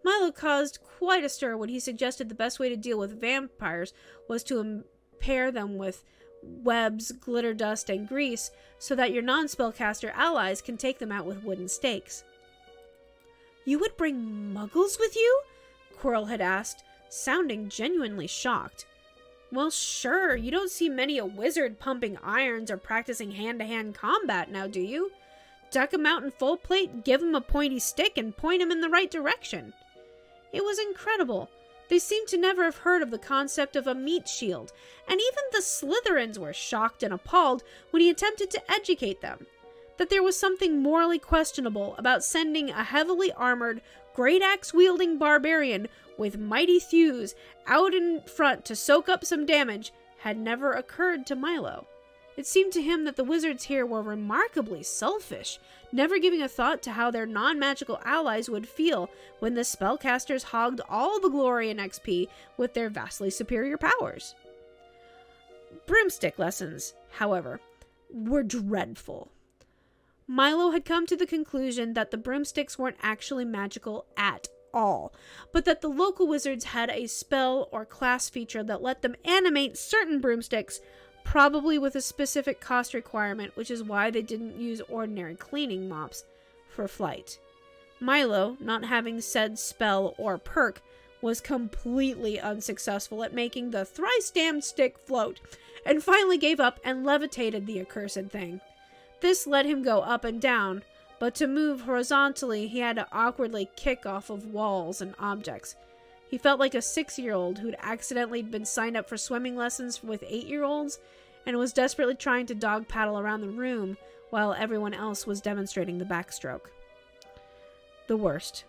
Milo caused quite a stir when he suggested the best way to deal with vampires was to pair them with webs, glitter dust, and grease so that your non-spellcaster allies can take them out with wooden stakes. "You would bring Muggles with you?" Quirrell had asked, sounding genuinely shocked. "Well, sure, you don't see many a wizard pumping irons or practicing hand-to-hand combat now, do you? Duck 'em out in full plate, give 'em a pointy stick, and point 'em in the right direction." It was incredible. They seemed to never have heard of the concept of a meat shield, and even the Slytherins were shocked and appalled when he attempted to educate them. That there was something morally questionable about sending a heavily armored, great axe-wielding barbarian with mighty thews out in front to soak up some damage had never occurred to Milo. It seemed to him that the wizards here were remarkably selfish, never giving a thought to how their non-magical allies would feel when the spellcasters hogged all the glory and XP with their vastly superior powers. Broomstick lessons, however, were dreadful. Milo had come to the conclusion that the broomsticks weren't actually magical at all, but that the local wizards had a spell or class feature that let them animate certain broomsticks, probably with a specific cost requirement, which is why they didn't use ordinary cleaning mops for flight. Milo, not having said spell or perk, was completely unsuccessful at making the thrice-damned stick float, and finally gave up and levitated the accursed thing. This let him go up and down, but to move horizontally he had to awkwardly kick off of walls and objects. He felt like a 6-year-old who'd accidentally been signed up for swimming lessons with 8-year-olds and was desperately trying to dog paddle around the room while everyone else was demonstrating the backstroke. The worst,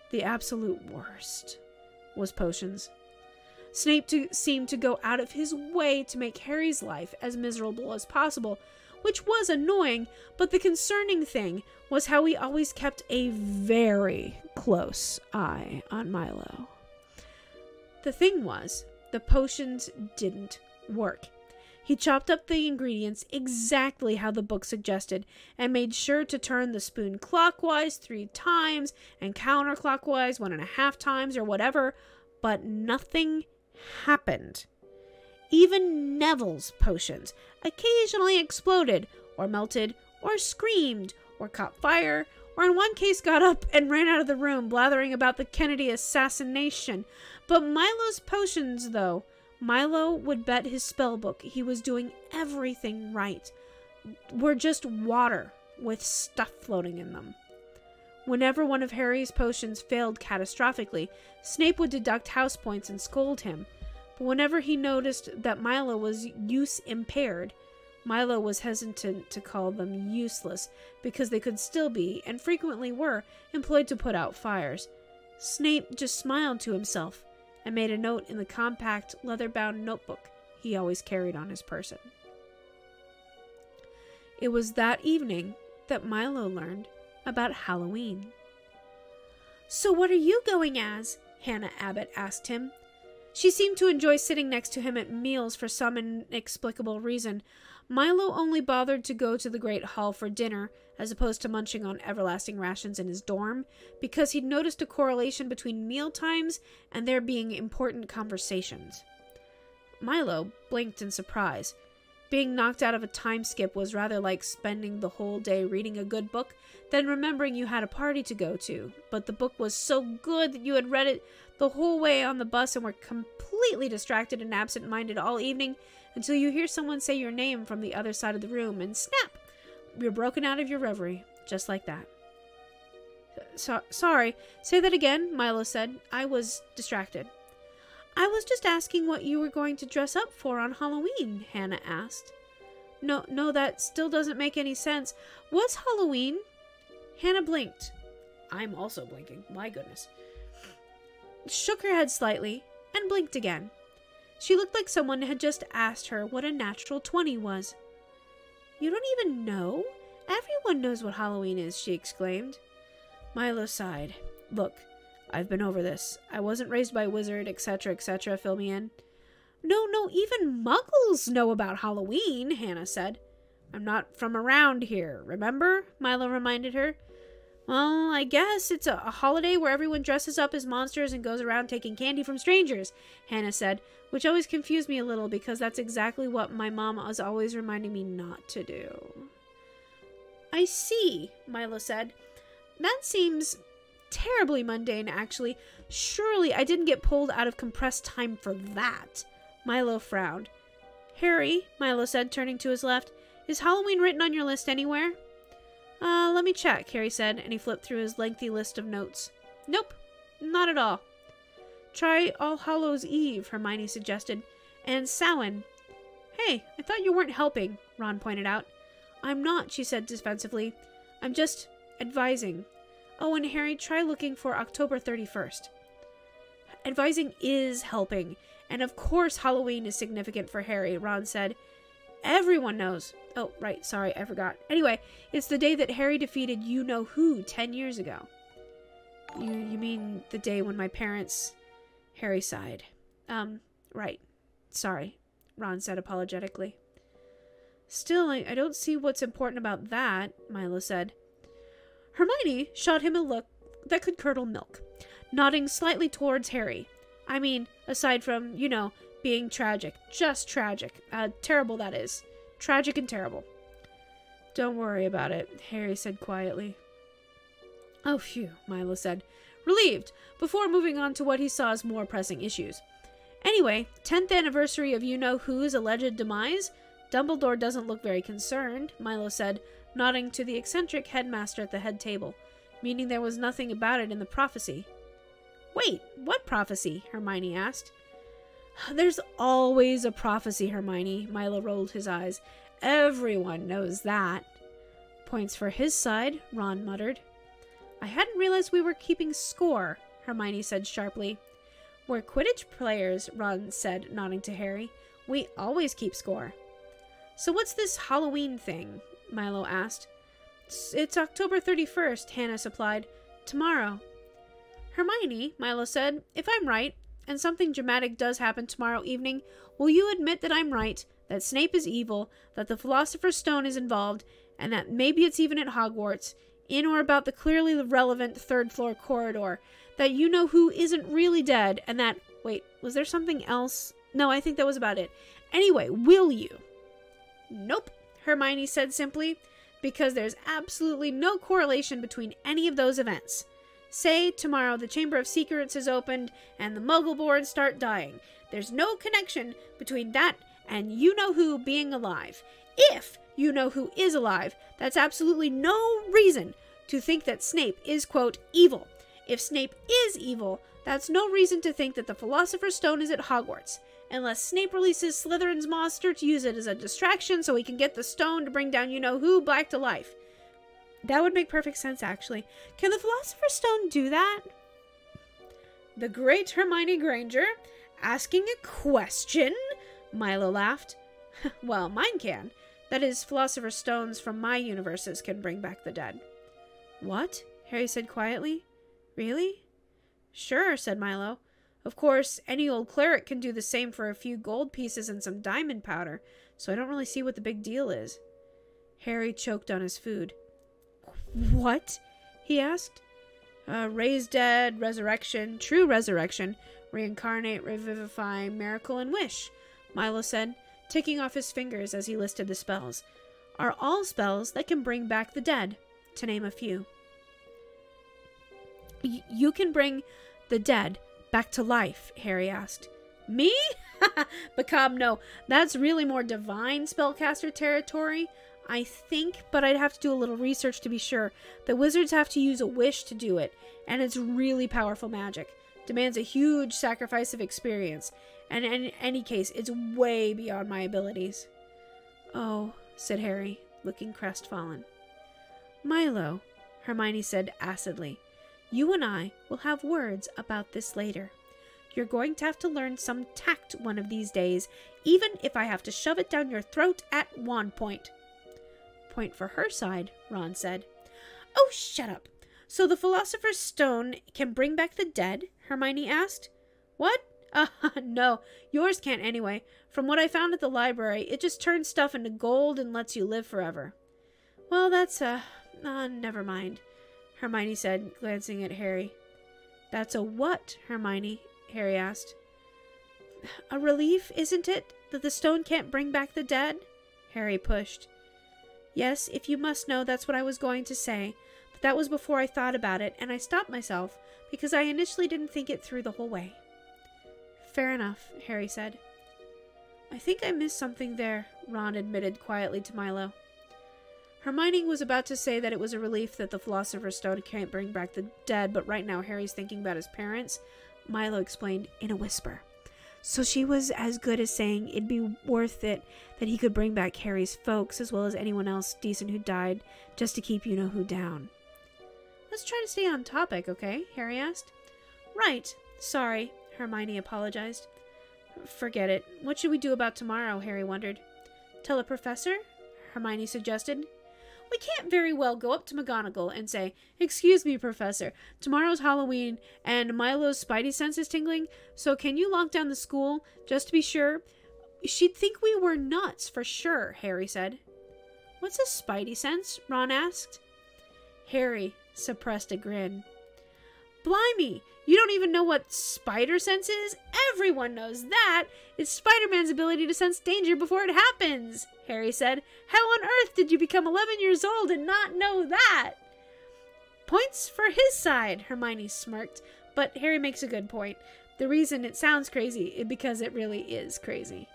the absolute worst, was potions. Snape seemed to go out of his way to make Harry's life as miserable as possible, which was annoying, but the concerning thing was how he always kept a very close eye on Milo. The thing was, the potions didn't work. He chopped up the ingredients exactly how the book suggested and made sure to turn the spoon clockwise 3 times and counterclockwise 1.5 times or whatever, but nothing happened. Even Neville's potions occasionally exploded, or melted, or screamed, or caught fire, or in one case got up and ran out of the room blathering about the Kennedy assassination. But Milo's potions, though, Milo would bet his spellbook he was doing everything right. Were just water with stuff floating in them. Whenever one of Harry's potions failed catastrophically, Snape would deduct house points and scold him. But whenever he noticed that Milo was use impaired, Milo was hesitant to call them useless because they could still be, and frequently were, employed to put out fires. Snape just smiled to himself and made a note in the compact, leather-bound notebook he always carried on his person. It was that evening that Milo learned about Halloween. "So what are you going as?" Hannah Abbott asked him. She seemed to enjoy sitting next to him at meals for some inexplicable reason. Milo only bothered to go to the Great Hall for dinner, as opposed to munching on everlasting rations in his dorm, because he'd noticed a correlation between meal times and there being important conversations. Milo blinked in surprise. Being knocked out of a time skip was rather like spending the whole day reading a good book than remembering you had a party to go to, but the book was so good that you had read it the whole way on the bus and were completely distracted and absent-minded all evening until you hear someone say your name from the other side of the room, and snap! You're broken out of your reverie, just like that. Sorry, say that again, Milo said. I was distracted. I was just asking what you were going to dress up for on Halloween, Hannah asked. No, that still doesn't make any sense. What's Halloween? Hannah blinked. I'm also blinking, my goodness. Shook her head slightly, and blinked again. She looked like someone had just asked her what a natural 20 was. You don't even know? Everyone knows what Halloween is, she exclaimed. Milo sighed. Look, I've been over this. I wasn't raised by a wizard, etc., etc., fill me in. No, even muggles know about Halloween, Hannah said. I'm not from around here, remember? Milo reminded her. Well, I guess it's a holiday where everyone dresses up as monsters and goes around taking candy from strangers, Hannah said, which always confused me a little because that's exactly what my mom was always reminding me not to do. I see, Milo said. That seems terribly mundane, actually. Surely I didn't get pulled out of compressed time for that. Milo frowned. Harry, Milo said, turning to his left, is Halloween written on your list anywhere? Let me check, Harry said, and he flipped through his lengthy list of notes. Nope, not at all. Try All Hallows Eve, Hermione suggested, and Samhain. Hey, I thought you weren't helping, Ron pointed out. I'm not, she said defensively. I'm just advising. Oh, and Harry, try looking for October 31st. Advising is helping, and of course Halloween is significant for Harry, Ron said. Everyone knows. Oh, right, sorry, I forgot. Anyway, it's the day that Harry defeated you-know-who 10 years ago. You mean the day when my parents... Harry sighed. Right. Sorry, Ron said apologetically. Still, I don't see what's important about that, Milo said. Hermione shot him a look that could curdle milk, nodding slightly towards Harry. I mean, aside from, being tragic. Just tragic. Terrible, that is. Tragic and terrible. Don't worry about it, Harry said quietly. Oh, phew, Milo said, relieved, before moving on to what he saw as more pressing issues. Anyway, 10th anniversary of you-know-who's alleged demise? Dumbledore doesn't look very concerned, Milo said, nodding to the eccentric headmaster at the head table, meaning there was nothing about it in the prophecy. Wait, what prophecy? Hermione asked. There's always a prophecy, Hermione, Milo rolled his eyes. Everyone knows that. Points for his side, Ron muttered. I hadn't realized we were keeping score, Hermione said sharply. We're Quidditch players, Ron said, nodding to Harry. We always keep score. So what's this Halloween thing? Milo asked. It's October 31st, Hannah supplied. Tomorrow. Hermione, Milo said, if I'm right, and something dramatic does happen tomorrow evening, will you admit that I'm right, that Snape is evil, that the Philosopher's Stone is involved, and that maybe it's even at Hogwarts, in or about the clearly relevant third-floor corridor, that you-know-who isn't really dead, and that... Wait, was there something else? No, I think that was about it. Anyway, will you? Nope, Hermione said simply, because there's absolutely no correlation between any of those events. Say tomorrow the Chamber of Secrets is opened and the Muggle boards start dying. There's no connection between that and you-know-who being alive. If you-know-who is alive, that's absolutely no reason to think that Snape is, quote, evil. If Snape is evil, that's no reason to think that the Philosopher's Stone is at Hogwarts. Unless Snape releases Slytherin's monster to use it as a distraction so he can get the stone to bring down you-know-who back to life. That would make perfect sense, actually. Can the Philosopher's Stone do that? The great Hermione Granger? Asking a question? Milo laughed. Well, mine can. That is, Philosopher's Stones from my universes can bring back the dead. What? Harry said quietly. Really? Sure, said Milo. Of course, any old cleric can do the same for a few gold pieces and some diamond powder, so I don't really see what the big deal is. Harry choked on his food. What? He asked. Raise dead, resurrection, true resurrection, reincarnate, revivify, miracle, and wish, Milo said, ticking off his fingers as he listed the spells. Are all spells that can bring back the dead, to name a few. You can bring the dead back to life, Harry asked. Me? Macabre, no. That's really more divine spellcaster territory, I think, but I'd have to do a little research to be sure. The wizards have to use a wish to do it, and it's really powerful magic. Demands a huge sacrifice of experience, and in any case, it's way beyond my abilities. Oh, said Harry, looking crestfallen. Milo, Hermione said acidly, you and I will have words about this later. You're going to have to learn some tact one of these days, even if I have to shove it down your throat at wand point. Point for her side, Ron said. Oh, shut up. So the Philosopher's Stone can bring back the dead? Hermione asked. What? No, yours can't anyway. From what I found at the library, it just turns stuff into gold and lets you live forever. Well, that's, never mind, Hermione said, glancing at Harry. That's a what, Hermione? Harry asked. A relief, isn't it, that the stone can't bring back the dead? Harry pushed. Yes, if you must know, that's what I was going to say, but that was before I thought about it, and I stopped myself, because I initially didn't think it through the whole way. Fair enough, Harry said. I think I missed something there, Ron admitted quietly to Milo. Hermione was about to say that it was a relief that the Philosopher's Stone can't bring back the dead, but right now Harry's thinking about his parents. Milo explained in a whisper. So she was as good as saying it'd be worth it that he could bring back Harry's folks as well as anyone else decent who died just to keep you-know-who down. Let's try to stay on topic, okay? Harry asked. Right. Sorry, Hermione apologized. Forget it. What should we do about tomorrow? Harry wondered. Tell the professor? Hermione suggested. We can't very well go up to McGonagall and say, Excuse me, Professor, tomorrow's Halloween, and Milo's spidey sense is tingling, so can you lock down the school, just to be sure? She'd think we were nuts, for sure, Harry said. What's a spidey sense? Ron asked. Harry suppressed a grin. Blimey, you don't even know what spider sense is? Everyone knows that. It's Spider-Man's ability to sense danger before it happens, Harry said. How on earth did you become 11 years old and not know that? Points for his side, Hermione smirked, but Harry makes a good point. The reason it sounds crazy is because it really is crazy.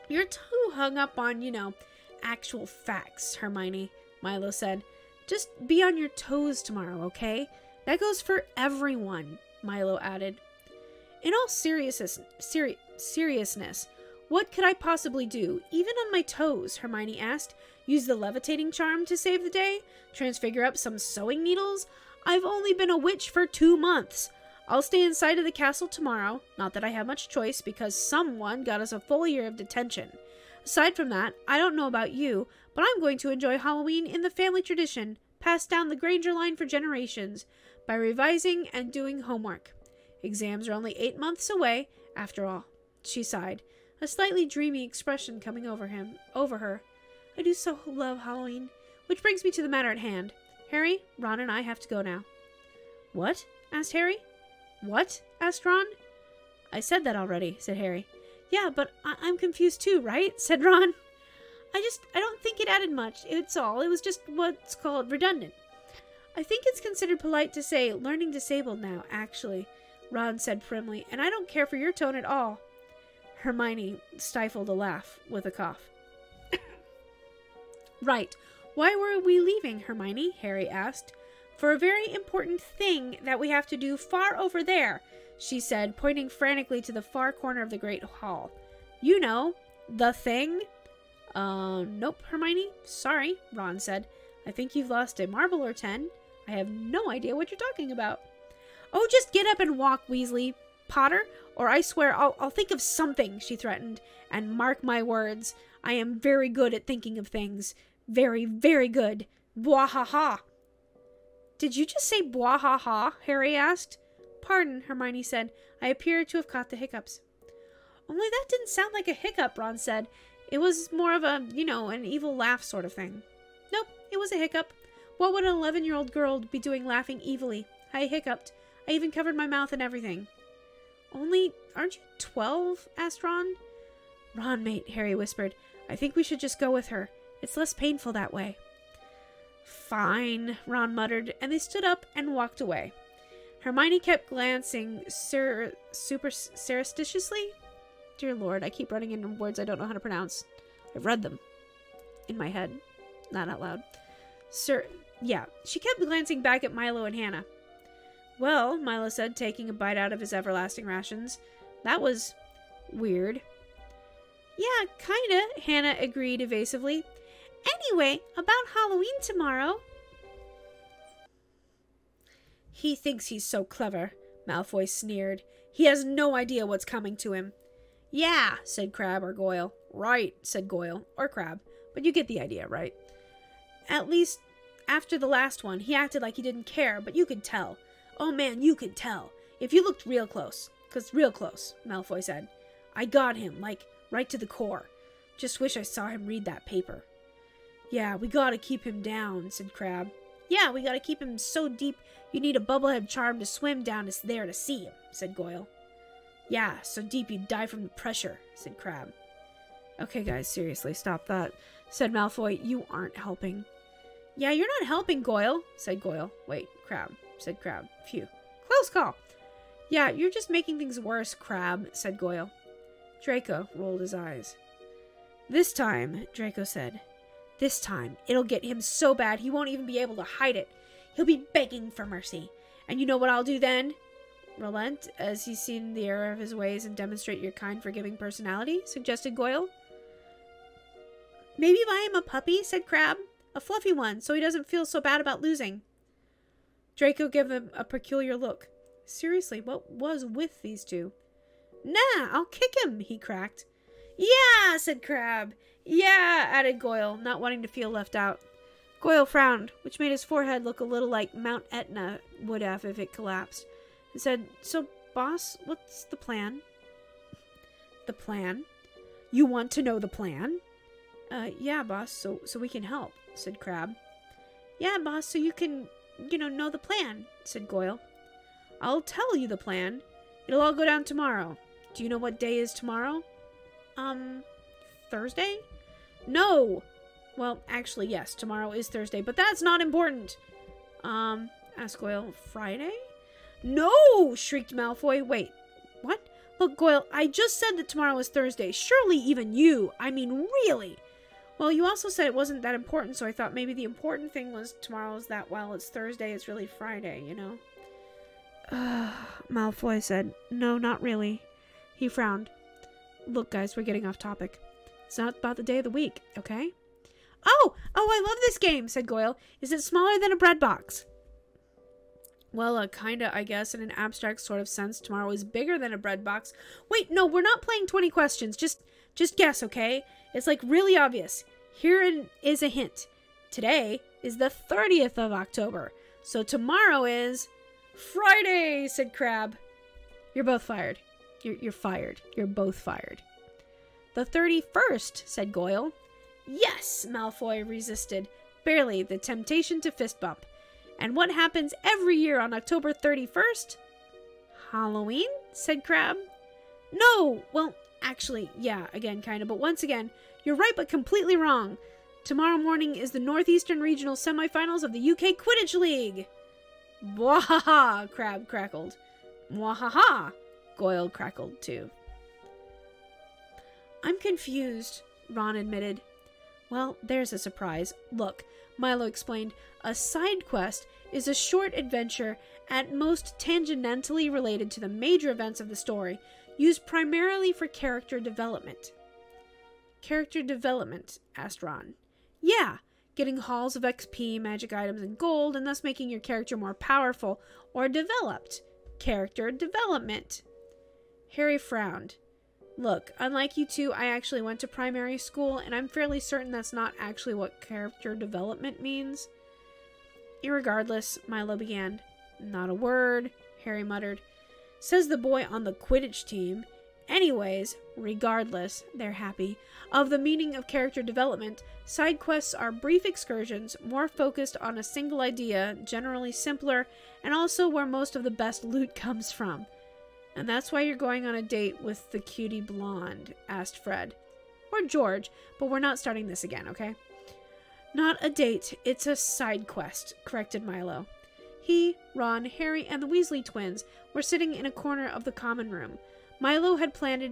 You're too hung up on, actual facts, Hermione, Milo said. Just be on your toes tomorrow, okay? That goes for everyone, Milo added. In all seriousness, what could I possibly do, even on my toes? Hermione asked. Use the levitating charm to save the day? Transfigure up some sewing needles? I've only been a witch for 2 months. I'll stay inside of the castle tomorrow, not that I have much choice because someone got us a full year of detention. Aside from that, I don't know about you, but I'm going to enjoy Halloween in the family tradition, passed down the Granger line for generations, by revising and doing homework. Exams are only 8 months away, after all. She sighed, a slightly dreamy expression coming over her. I do so love Halloween. Which brings me to the matter at hand. Harry, Ron and I have to go now. What? Asked Harry. What? Asked Ron. I said that already, said Harry. Yeah, but I'm confused too, right? Said Ron. I don't think it added much. It was just what's called redundant. I think it's considered polite to say learning disabled now, actually, Ron said primly, and I don't care for your tone at all. Hermione stifled a laugh with a cough. Right. Why were we leaving, Hermione? Harry asked. For a very important thing that we have to do far over there, she said, pointing frantically to the far corner of the Great Hall. You know, the thing? Nope, Hermione. Sorry, Ron said. I think you've lost a marble or 10. I have no idea what you're talking about. Oh, just get up and walk, Weasley. Potter, or I swear I'll think of something, she threatened. And mark my words, I am very good at thinking of things. Very, very good. Bwahaha. Did you just say bwahaha? Harry asked. Pardon, Hermione said. I appear to have caught the hiccups. Only that didn't sound like a hiccup, Ron said. It was more of a, an evil laugh sort of thing. Nope, it was a hiccup. What would an 11-year-old girl be doing laughing evilly? I hiccuped. I even covered my mouth and everything. Only, aren't you 12? Asked Ron. Ron, mate, Harry whispered. I think we should just go with her. It's less painful that way. Fine, Ron muttered, and they stood up and walked away. Hermione kept glancing surreptitiously. Dear Lord, I keep running into words I don't know how to pronounce. I've read them. In my head. Not out loud. She kept glancing back at Milo and Hannah. Well, Milo said, taking a bite out of his everlasting rations. That was weird. Yeah, kinda, Hannah agreed evasively. Anyway, about Halloween tomorrow. He thinks he's so clever, Malfoy sneered. He has no idea what's coming to him. Yeah, said Crabbe or Goyle. Right, said Goyle, or Crabbe, but you get the idea, right? At least, after the last one, he acted like he didn't care, but you could tell. Oh man, you could tell. If you looked real close. 'Cause real close, Malfoy said. I got him, like, right to the core. Just wish I saw him read that paper. Yeah, we gotta keep him down, said Crabbe. Yeah, we gotta keep him so deep you need a bubblehead charm to swim down there to see him, said Goyle. Yeah, so deep you'd die from the pressure, said Crabbe. Okay, guys, seriously, stop that, said Malfoy. You aren't helping. Yeah, you're not helping, Goyle, said Goyle. Wait, Crabbe, said Crabbe. Phew. Close call. Yeah, you're just making things worse, Crabbe, said Goyle. Draco rolled his eyes. This time, Draco said, this time, it'll get him so bad he won't even be able to hide it. He'll be begging for mercy. And you know what I'll do then? Relent, as he's seen the error of his ways and demonstrate your kind, forgiving personality, suggested Goyle. Maybe buy him a puppy, said Crabbe. A fluffy one, so he doesn't feel so bad about losing. Draco gave him a peculiar look. Seriously, what was with these two? Nah, I'll kick him, he cracked. Yeah, said Crabbe. Yeah, added Goyle, not wanting to feel left out. Goyle frowned, which made his forehead look a little like Mount Etna would have if it collapsed, and said, So, boss, what's the plan? The plan? You want to know the plan? Yeah, boss, so we can help, said Crabbe. Yeah, boss, so you can, know the plan, said Goyle. I'll tell you the plan. It'll all go down tomorrow. Do you know what day is tomorrow? Thursday? No! Well, actually, yes, tomorrow is Thursday, but that's not important. Asked Goyle. Friday? No! Shrieked Malfoy. Wait, what? Look, Goyle, I just said that tomorrow is Thursday. Surely even you. I mean, really. Well, you also said it wasn't that important, so I thought maybe the important thing was tomorrow's that while it's Thursday, it's really Friday, Malfoy said, No, not really. He frowned. Look, guys, we're getting off topic. It's not about the day of the week, okay? Oh, I love this game, said Goyle. Is it smaller than a bread box? Well, kinda, I guess, in an abstract sort of sense, tomorrow is bigger than a bread box. Wait, no, we're not playing 20 questions. Just guess, okay? It's, really obvious. Here is a hint. Today is the 30th of October, so tomorrow is Friday, said Crabbe. You're both fired. You're fired. You're both fired. The 31st, said Goyle. Yes, Malfoy resisted, barely the temptation to fist bump. And what happens every year on October 31st? Halloween, said Crabbe. No, well, actually, yeah, again, kind of, but once again, you're right but completely wrong. Tomorrow morning is the Northeastern Regional Semifinals of the UK Quidditch League. Mwahaha, Crab crackled. Mwahaha, Goyle crackled too. I'm confused, Ron admitted. Well, there's a surprise. Look, Milo explained, a side quest is a short adventure at most tangentially related to the major events of the story, used primarily for character development. Character development? Asked Ron. Yeah, getting hauls of XP, magic items, and gold, and thus making your character more powerful or developed. Character development. Harry frowned. Look, unlike you two, I actually went to primary school, and I'm fairly certain that's not actually what character development means. Irregardless, Milo began. Not a word, Harry muttered. Says the boy on the Quidditch team. Anyways, regardless, they're happy, of the meaning of character development, side quests are brief excursions, more focused on a single idea, generally simpler, and also where most of the best loot comes from. And that's why you're going on a date with the cutie blonde, asked Fred. Or George, but we're not starting this again, okay? Not a date, it's a side quest, corrected Milo. He, Ron, Harry, and the Weasley twins were sitting in a corner of the common room. Milo had planned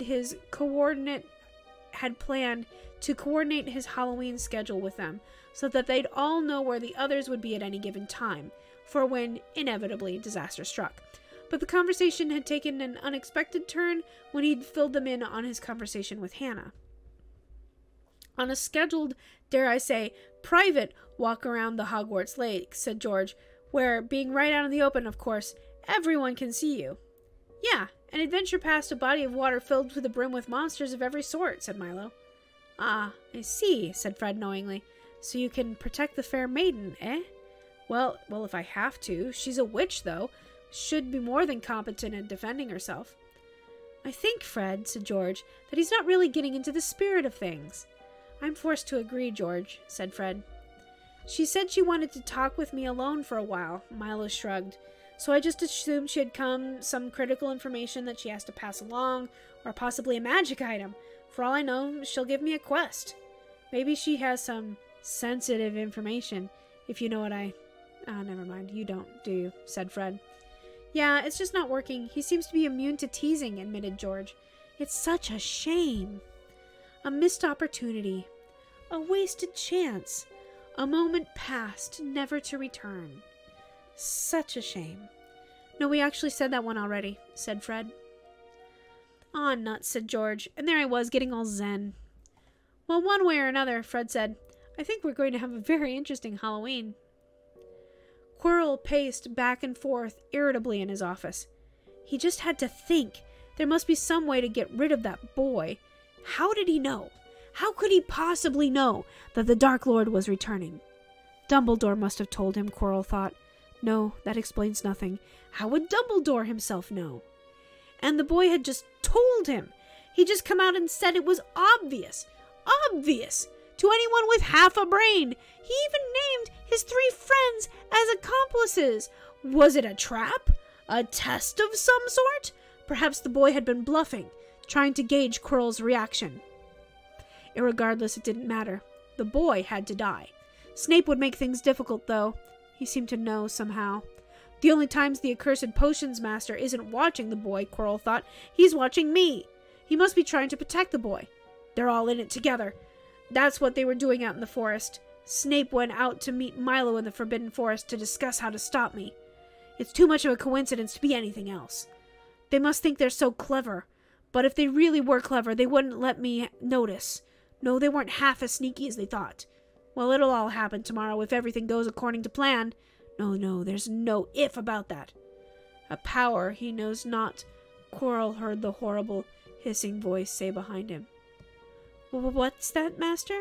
to coordinate his Halloween schedule with them, so that they'd all know where the others would be at any given time, for when, inevitably, disaster struck. But the conversation had taken an unexpected turn when he'd filled them in on his conversation with Hannah. On a scheduled, dare I say, private walk around the Hogwarts Lake, said George, where, being right out in the open, of course, everyone can see you. Yeah, an adventure past a body of water filled to the brim with monsters of every sort, said Milo. Ah, I see, said Fred knowingly. So you can protect the fair maiden, eh? Well, if I have to. She's a witch, though. Should be more than competent in defending herself. I think, Fred, said George, that he's not really getting into the spirit of things. I'm forced to agree, George, said Fred. She said she wanted to talk with me alone for a while, Milo shrugged. So I just assumed she had some critical information that she has to pass along, or possibly a magic item. For all I know, she'll give me a quest. Maybe she has some sensitive information, if you know what never mind, you don't, do you? Said Fred. Yeah, it's just not working. He seems to be immune to teasing, admitted George. It's such a shame. A missed opportunity. A wasted chance. A moment past, never to return. Such a shame. No, we actually said that one already, said Fred. Aw, nuts, said George, and there I was, getting all zen. Well, one way or another, Fred said, I think we're going to have a very interesting Halloween. Quirrell paced back and forth irritably in his office. He just had to think. There must be some way to get rid of that boy. How did he know? How could he possibly know that the Dark Lord was returning? Dumbledore must have told him, Quirrell thought. No, that explains nothing. How would Dumbledore himself know? And the boy had just told him. He'd just come out and said it was obvious. Obvious! To anyone with half a brain. He even named his 3 friends as accomplices. Was it a trap? A test of some sort? Perhaps the boy had been bluffing, trying to gauge Quirrell's reaction. Irregardless, it didn't matter. The boy had to die. Snape would make things difficult, though. He seemed to know somehow. The only times the accursed potions master isn't watching the boy, Quirrell thought, he's watching me. He must be trying to protect the boy. They're all in it together. That's what they were doing out in the forest. Snape went out to meet Milo in the Forbidden Forest to discuss how to stop me. It's too much of a coincidence to be anything else. They must think they're so clever. But if they really were clever, they wouldn't let me notice. No, they weren't half as sneaky as they thought. Well, it'll all happen tomorrow if everything goes according to plan. No, there's no if about that. A power he knows not, Quirrell heard the horrible, hissing voice say behind him. What's that, Master?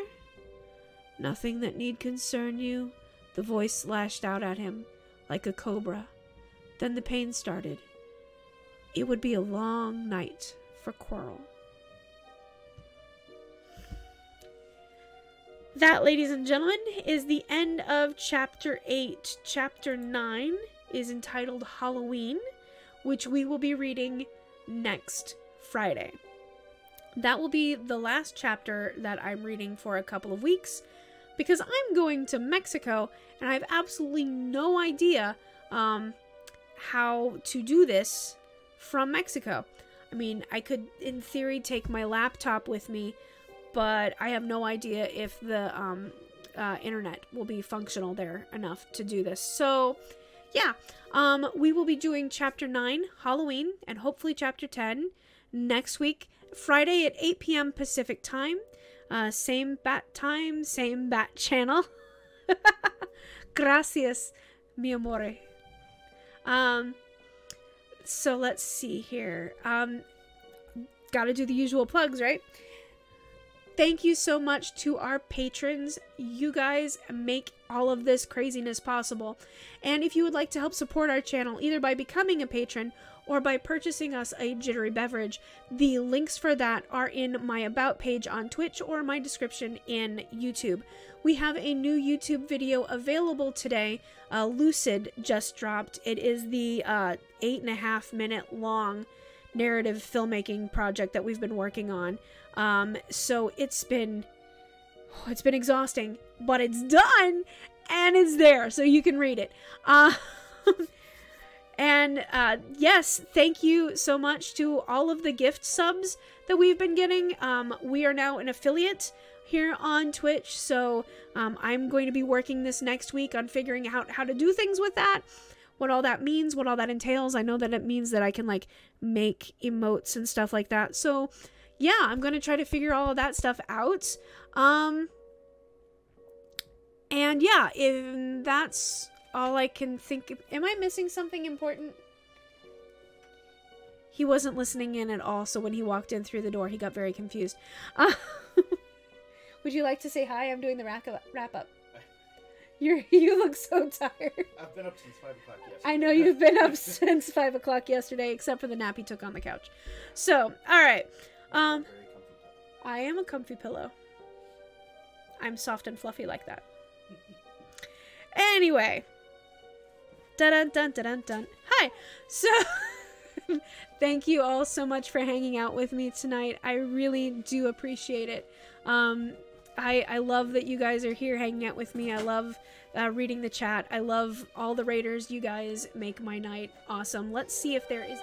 Nothing that need concern you, the voice lashed out at him, like a cobra. Then the pain started. It would be a long night for Quirrell. That, ladies and gentlemen, is the end of Chapter 8. Chapter 9 is entitled Halloween, which we will be reading next Friday. That will be the last chapter that I'm reading for a couple of weeks, because I'm going to Mexico and I have absolutely no idea how to do this from Mexico. I mean, I could, in theory, take my laptop with me, but I have no idea if the internet will be functional there enough to do this. So, yeah, we will be doing Chapter 9, Halloween, and hopefully Chapter 10 next week, Friday at 8 p.m. Pacific time. Same bat time, same bat channel. Gracias, mi amore. So let's see here. Gotta do the usual plugs, right? Thank you so much to our patrons. You guys make all of this craziness possible. And if you would like to help support our channel, either by becoming a patron or by purchasing us a jittery beverage, the links for that are in my About page on Twitch or my description in YouTube. We have a new YouTube video available today. Lucid just dropped. It is the 8.5 minute long narrative filmmaking project that we've been working on. So it's been exhausting, but it's done and it's there, so you can read it. And yes, thank you so much to all of the gift subs that we've been getting. We are now an affiliate here on Twitch, so I'm going to be working this next week on figuring out how to do things with that, what all that means, what all that entails. I know that it means that I can like make emotes and stuff like that. So yeah, I'm going to try to figure all of that stuff out. And yeah, if that's all I can think of. Am I missing something important? He wasn't listening in at all, so when he walked in through the door, he got very confused. Would you like to say hi? I'm doing the wrap up. You look so tired. I've been up since 5 o'clock yesterday. I know you've been up since 5 o'clock yesterday, except for the nap he took on the couch. So, alright. I am a comfy pillow. I'm soft and fluffy like that. Anyway. Dun dun dun dun dun. Hi. So, thank you all so much for hanging out with me tonight. I really do appreciate it. I love that you guys are here hanging out with me. I love reading the chat. I love all the raiders. You guys make my night awesome. Let's see if there is